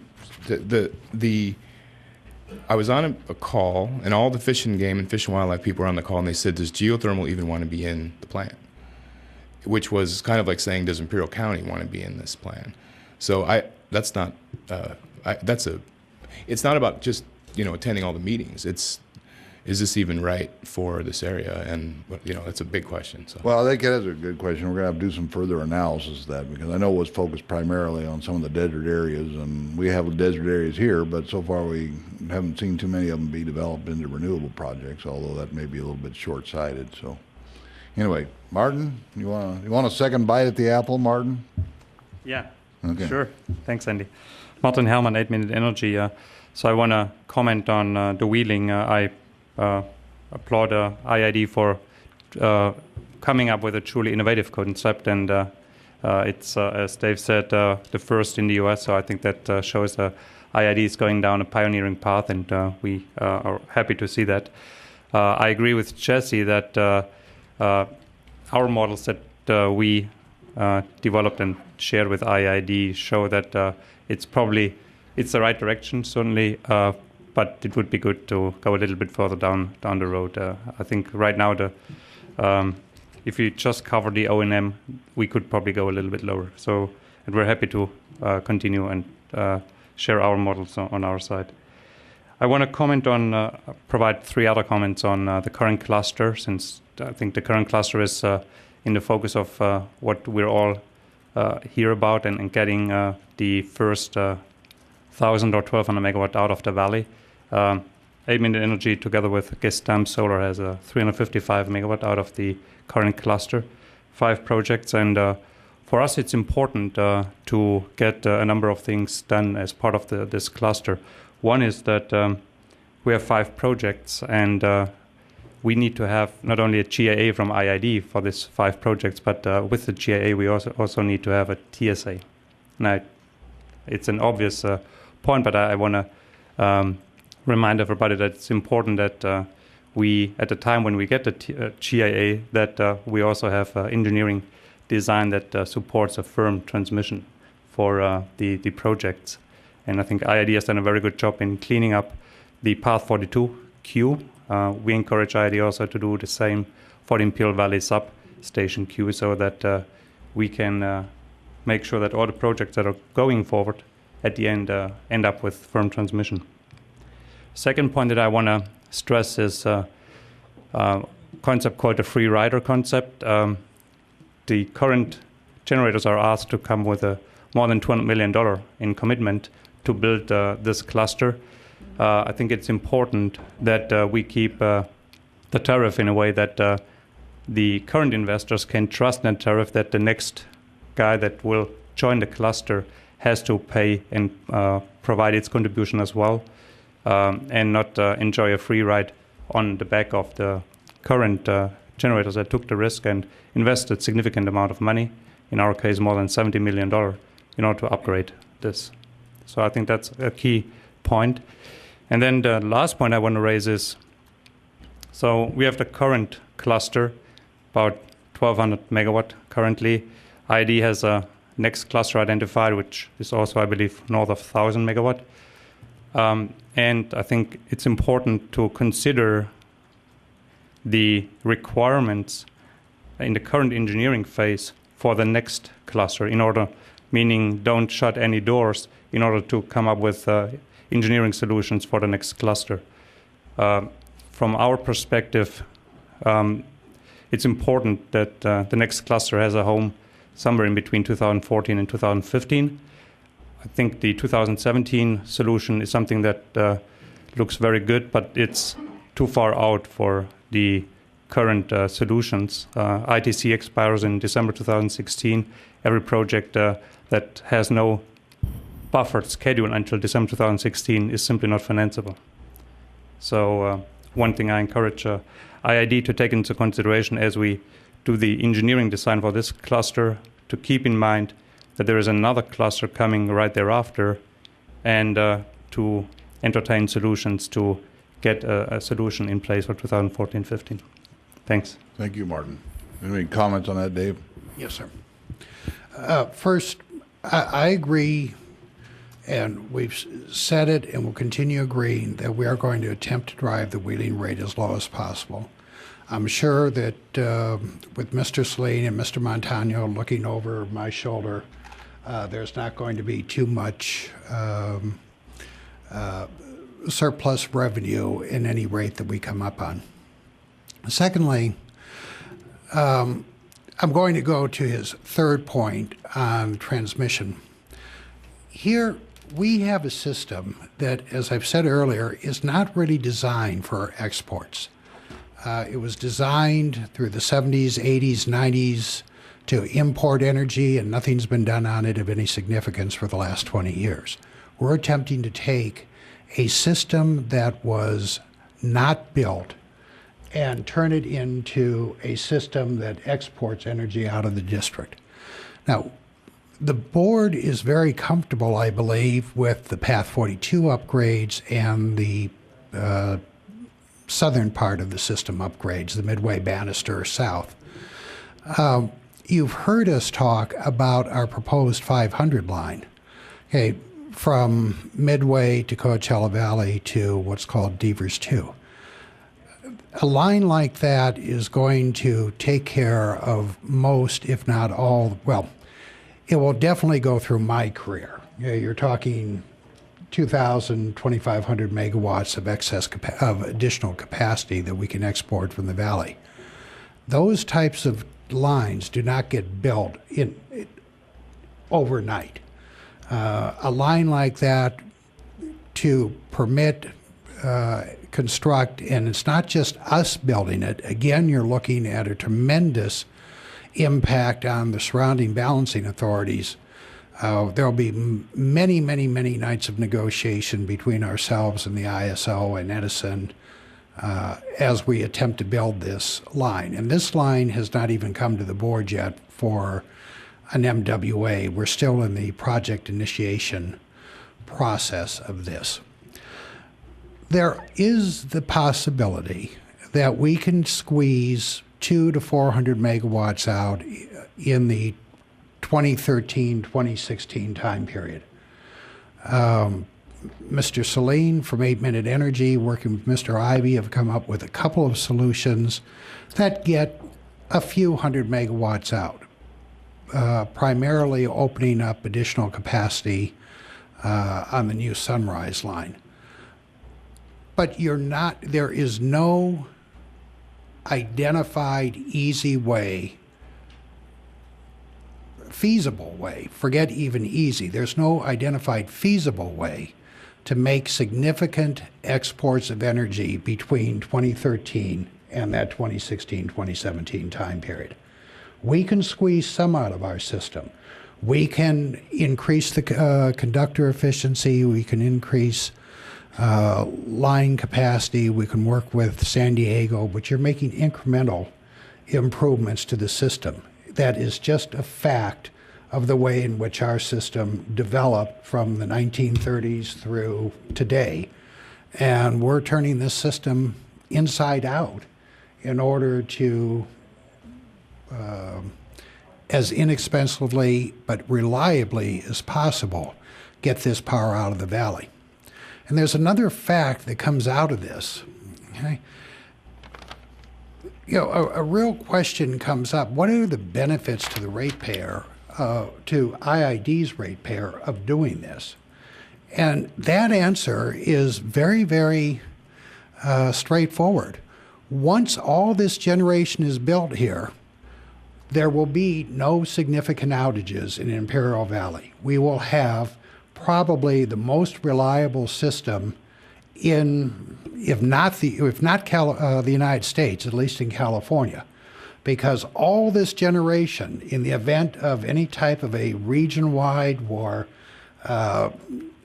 I was on a call, and all the Fish and Game and Fish and Wildlife people were on the call, and they said, "Does geothermal even want to be in the plan?" Which was kind of like saying, "Does Imperial County want to be in this plan?" So it's not about just attending all the meetings. Is this even right for this area? And that's a big question. So. Well, I think it is a good question. We're going to have to do some further analysis of that, because I know it was focused primarily on some of the desert areas, and we have desert areas here, but so far we haven't seen too many of them be developed into renewable projects, although that may be a little bit short-sighted. So, anyway, Martin, you want a second bite at the apple, Martin? Yeah. Okay. Sure. Thanks, Andy. Martin Hellman, 8-Minute Energy. So I want to comment on the wheeling. I applaud IID for coming up with a truly innovative concept, and it's, as Dave said, the first in the U.S., so I think that shows IID is going down a pioneering path, and we are happy to see that. I agree with Jesse that our models that we developed and shared with IID show that it's the right direction, certainly, but it would be good to go a little bit further down the road. I think right now, if you just cover the O&M, we could probably go a little bit lower. So, and we're happy to continue and share our models on our side. I want to provide 3 other comments on the current cluster, since I think the current cluster is in the focus of what we're all hear about and getting the first 1,000 or 1,200 megawatt out of the valley. 8-Minute Energy, together with Gestamp Solar, has a 355 megawatt out of the current cluster, 5 projects, and for us, it's important to get a number of things done as part of this cluster. One is that we have 5 projects, and we need to have not only a GAA from IID for these 5 projects, but with the GAA, we also need to have a TSA. Now, it's an obvious point, but I want to remind everybody that it's important that we, at the time when we get the GAA, that we also have engineering design that supports a firm transmission for the projects. And I think IID has done a very good job in cleaning up the Path 42 queue. We encourage IID also to do the same for the Imperial Valley substation queue, so that we can make sure that all the projects that are going forward at the end up with firm transmission. Second point that I want to stress is a concept called the free rider concept. The current generators are asked to come with a more than $200 million in commitment to build this cluster. I think it's important that we keep the tariff in a way that the current investors can trust in the tariff, that the next guy that will join the cluster has to pay and provide its contribution as well, and not enjoy a free ride on the back of the current generators that took the risk and invested significant amount of money, in our case more than $70 million, in order to upgrade this. So I think that's a key point. And then the last point I want to raise is, so we have the current cluster, about 1,200 megawatt currently. IID has a next cluster identified, which is also, I believe, north of 1,000 megawatt. And I think it's important to consider the requirements in the current engineering phase for the next cluster, in order, meaning don't shut any doors, in order to come up with engineering solutions for the next cluster. From our perspective, it's important that the next cluster has a home somewhere in between 2014 and 2015. I think the 2017 solution is something that looks very good, but it's too far out for the current solutions. ITC expires in December 2016. Every project that has no buffered schedule until December 2016 is simply not financeable. So one thing I encourage IID to take into consideration as we do the engineering design for this cluster, to keep in mind that there is another cluster coming right thereafter, and to entertain solutions to get a solution in place for 2014-15. Thanks. Thank you, Martin. Any comments on that, Dave? Yes, sir. First, I agree, and we've said it and will continue agreeing, that we are going to attempt to drive the wheeling rate as low as possible. I'm sure that with Mr. Saline and Mr. Montano looking over my shoulder, there's not going to be too much surplus revenue in any rate that we come up on. Secondly, I'm going to go to his third point on transmission. Here, we have a system that, as I've said earlier, is not really designed for exports. It was designed through the 70s, 80s, 90s to import energy, and nothing's been done on it of any significance for the last 20 years. We're attempting to take a system that was not built and turn it into a system that exports energy out of the district. Now, the board is very comfortable, I believe, with the Path 42 upgrades and the southern part of the system upgrades, the Midway Bannister South. You've heard us talk about our proposed 500 line, okay, from Midway to Coachella Valley to what's called Devers 2. A line like that is going to take care of most, if not all, well, it will definitely go through my career. You're talking 2,000, 2,500 megawatts of of additional capacity that we can export from the valley. Those types of lines do not get built overnight. A line like that to permit, construct, and it's not just us building it. Again, you're looking at a tremendous impact on the surrounding balancing authorities, there'll be many, many, many nights of negotiation between ourselves and the ISO and Edison as we attempt to build this line. And this line has not even come to the board yet for an MWA. We're still in the project initiation process of this. There is the possibility that we can squeeze 200 to 400 megawatts out in the 2013-2016 time period. Mr. Saline from 8 Minute Energy, working with Mr. Ivy, have come up with a couple of solutions that get a few hundred megawatts out, primarily opening up additional capacity on the new Sunrise line. But there is no identified easy way, feasible way, forget even easy, there's no identified feasible way to make significant exports of energy between 2013 and that 2016-2017 time period. We can squeeze some out of our system. We can increase the conductor efficiency, we can increase line capacity, we can work with San Diego, but you're making incremental improvements to the system. That is just a fact of the way in which our system developed from the 1930s through today. And we're turning this system inside out in order to, as inexpensively but reliably as possible, get this power out of the valley. And there's another fact that comes out of this. Okay? You know, a real question comes up: what are the benefits to the ratepayer, to IID's ratepayer, of doing this? And that answer is very, very straightforward. Once all this generation is built here, there will be no significant outages in Imperial Valley. We will have probably the most reliable system in, if not the United States, at least in California, because all this generation, in the event of any type of a region-wide or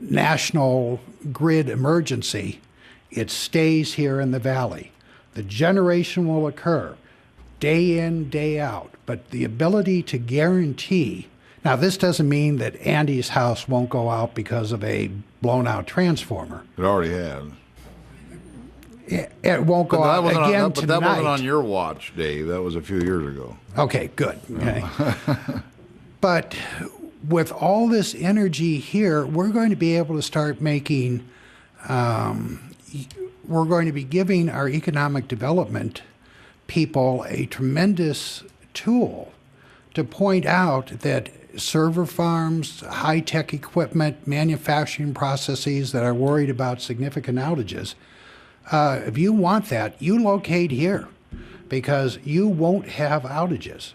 national grid emergency, it stays here in the valley. The generation will occur day in, day out, but the ability to guarantee. Now, this doesn't mean that Andy's house won't go out because of a blown-out transformer. It already has. It won't go out again tonight. But that wasn't on your watch, Dave. That was a few years ago. Okay, good. Okay. But with all this energy here, we're going to be able to start making, we're going to be giving our economic development people a tremendous tool to point out that server farms, high-tech equipment, manufacturing processes that are worried about significant outages, if you want that, you locate here because you won't have outages.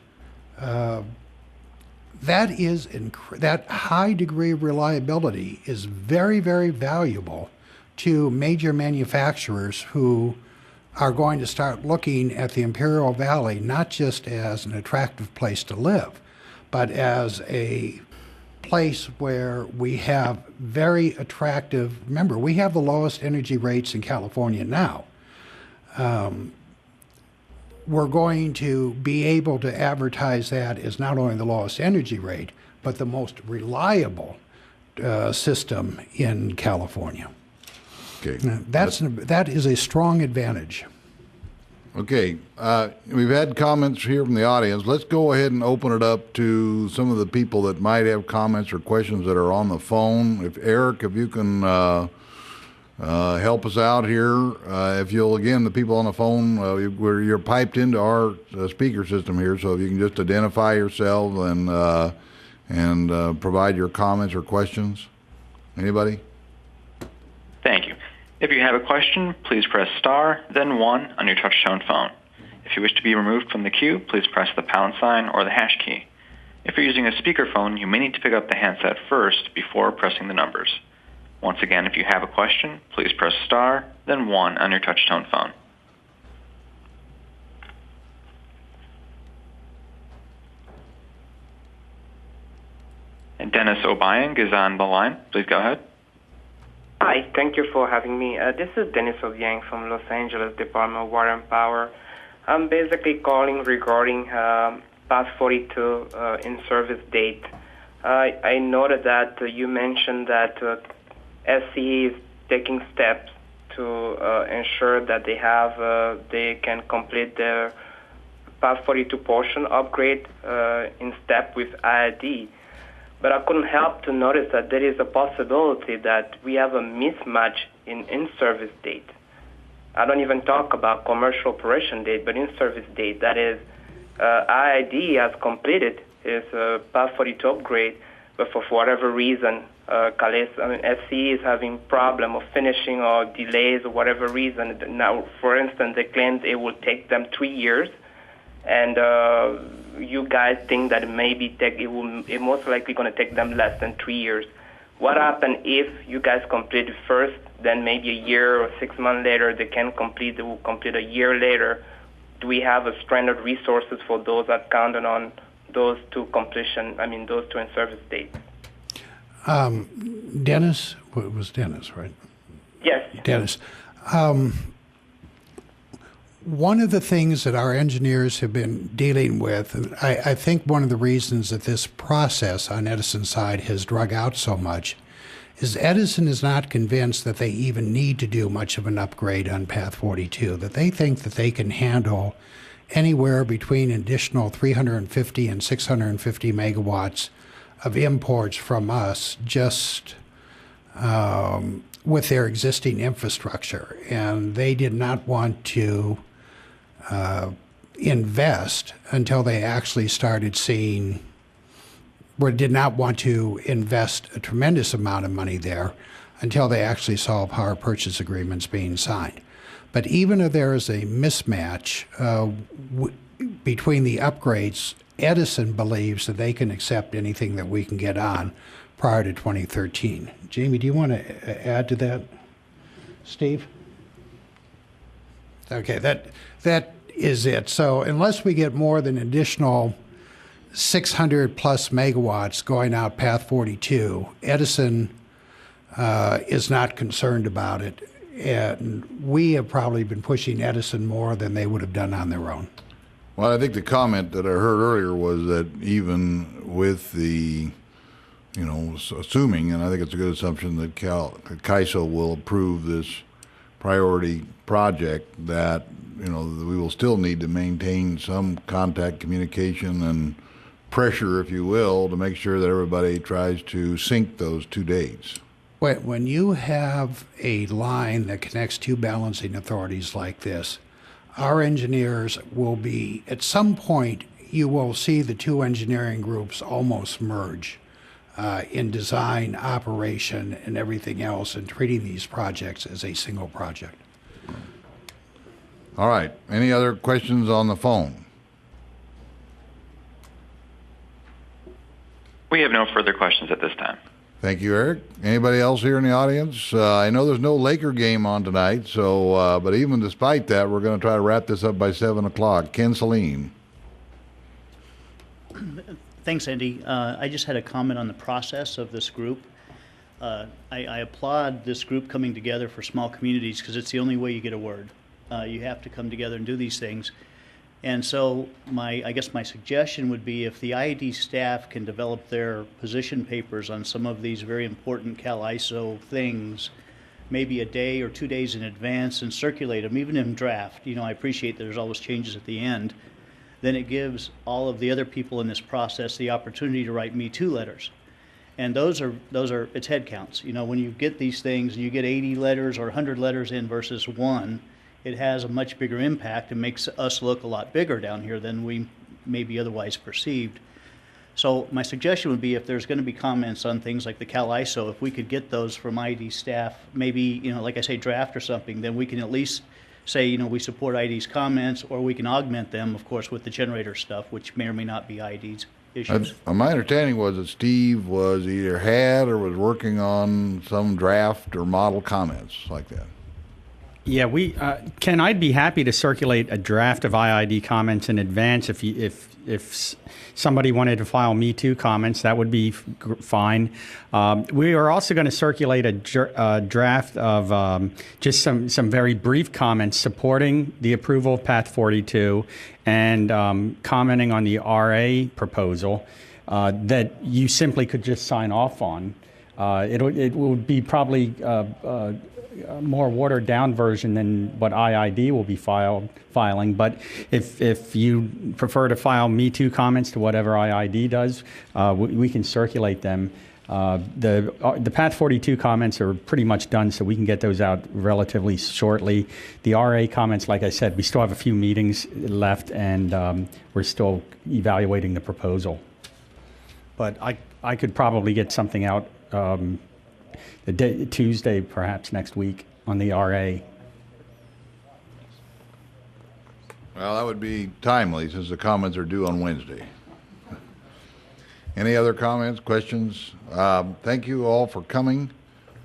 That high degree of reliability is very, very valuable to major manufacturers who are going to start looking at the Imperial Valley not just as an attractive place to live, but as a place where we have very attractive, remember, we have the lowest energy rates in California now. We're going to be able to advertise that as not only the lowest energy rate, but the most reliable system in California. Okay. Now, that is a strong advantage. Okay, we've had comments here from the audience. Let's go ahead and open it up to some of the people that might have comments or questions that are on the phone. Eric, if you can help us out here. If you'll, again, the people on the phone, you're piped into our speaker system here, so if you can just identify yourself and provide your comments or questions. Anybody? Thank you. If you have a question, please press star, then 1 on your touch-tone phone. If you wish to be removed from the queue, please press the pound sign or the hash key. If you're using a speakerphone, you may need to pick up the handset first before pressing the numbers. Once again, if you have a question, please press star, then 1 on your touch-tone phone. Dennis Obiang is on the line. Please go ahead. Hi, thank you for having me. This is Dennis Obiang from Los Angeles Department of Water and Power. I'm basically calling regarding Path 42 in-service date. I noted that you mentioned that SCE is taking steps to ensure that they can complete their Path 42 portion upgrade in step with IID. But I couldn't help to notice that there is a possibility that we have a mismatch in in-service date. I don't even talk about commercial operation date, but in-service date. That is, IID has completed its Path 42 upgrade, but for whatever reason, SCE is having problem of finishing or delays or whatever reason. Now, for instance, they claim it will take them 3 years, and you guys think that it most likely going to take them less than 3 years. What happens if you guys complete it first, then maybe a year or 6 months later they will complete a year later? Do we have a stranded resources for those that counted on those two in-service dates? Dennis, it was Dennis, right? Yes. Dennis. One of the things that our engineers have been dealing with, and I think one of the reasons that this process on Edison's side has drug out so much, is Edison is not convinced that they even need to do much of an upgrade on Path 42, that they think that they can handle anywhere between additional 350 and 650 megawatts of imports from us just with their existing infrastructure. And they did not want to invest until they actually started seeing, or did not want to invest a tremendous amount of money there until they actually saw power purchase agreements being signed. But even if there is a mismatch between the upgrades, Edison believes that they can accept anything that we can get on prior to 2013. Jamie, do you want to add to that? Steve? Okay, that is it. So unless we get more than additional 600 plus megawatts going out Path 42, Edison is not concerned about it. And we have probably been pushing Edison more than they would have done on their own. Well, I think the comment that I heard earlier was that even with the, assuming, and I think it's a good assumption that CAISO will approve this priority project, that, we will still need to maintain some contact, communication, and pressure, if you will, to make sure that everybody tries to sync those two dates. When you have a line that connects two balancing authorities like this, our engineers will be, at some point, you will see the two engineering groups almost merge in design, operation, and everything else, and treating these projects as a single project. All right. Any other questions on the phone? We have no further questions at this time. Thank you, Eric. Anybody else here in the audience? I know there's no Laker game on tonight, so but even despite that, we're going to try to wrap this up by 7 o'clock. Ken Saline. Thanks, Andy. I just had a comment on the process of this group. I applaud this group coming together for small communities because it's the only way you get a word. You have to come together and do these things. And so I guess my suggestion would be if the IID staff can develop their position papers on some of these very important CAISO things, maybe a day or 2 days in advance, and circulate them, even in draft. I appreciate there's always changes at the end. Then it gives all of the other people in this process the opportunity to write Me Too letters. And those are it's head counts. When you get these things and you get 80 letters or 100 letters in versus one, it has a much bigger impact and makes us look a lot bigger down here than we may be otherwise perceived. So my suggestion would be if there's going to be comments on things like the CAISO, if we could get those from IID staff, maybe, like I say, draft or something, then we can at least say, we support IID's comments, or we can augment them, of course, with the generator stuff, which may or may not be IID's issues. My understanding was that Steve was either had or was working on some draft or model comments like that. Yeah, Ken, I'd be happy to circulate a draft of IID comments in advance if somebody wanted to file Me Too comments, that would be fine. We are also going to circulate a draft of just some very brief comments supporting the approval of Path 42 and commenting on the RA proposal that you simply could just sign off on. It would be probably a more watered down version than what IID will be filing. But if you prefer to file Me Too comments to whatever IID does, we can circulate them. The Path 42 comments are pretty much done, so we can get those out relatively shortly. The RA comments, like I said, we still have a few meetings left, and we're still evaluating the proposal. But I could probably get something out Tuesday, perhaps next week, on the RA. Well, that would be timely since the comments are due on Wednesday. Any other comments, questions? Thank you all for coming.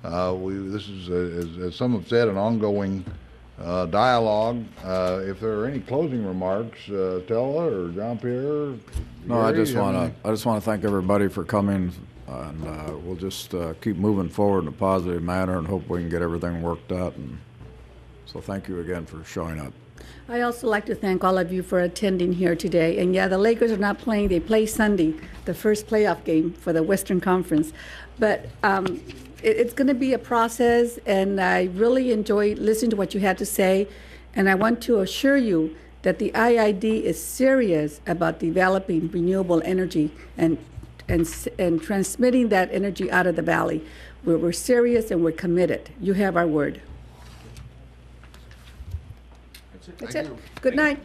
This is, as some have said, an ongoing dialogue. If there are any closing remarks, Stella or Jean-Pierre? No, I just want to thank everybody for coming, and we'll just keep moving forward in a positive manner and hope we can get everything worked out. And so thank you again for showing up. I also like to thank all of you for attending here today. And yeah, the Lakers are not playing. They play Sunday, the first playoff game for the Western Conference. But it's going to be a process, and I really enjoyed listening to what you had to say. And I want to assure you that the IID is serious about developing renewable energy and transmitting that energy out of the valley. We're serious and we're committed. You have our word. That's it. Good night.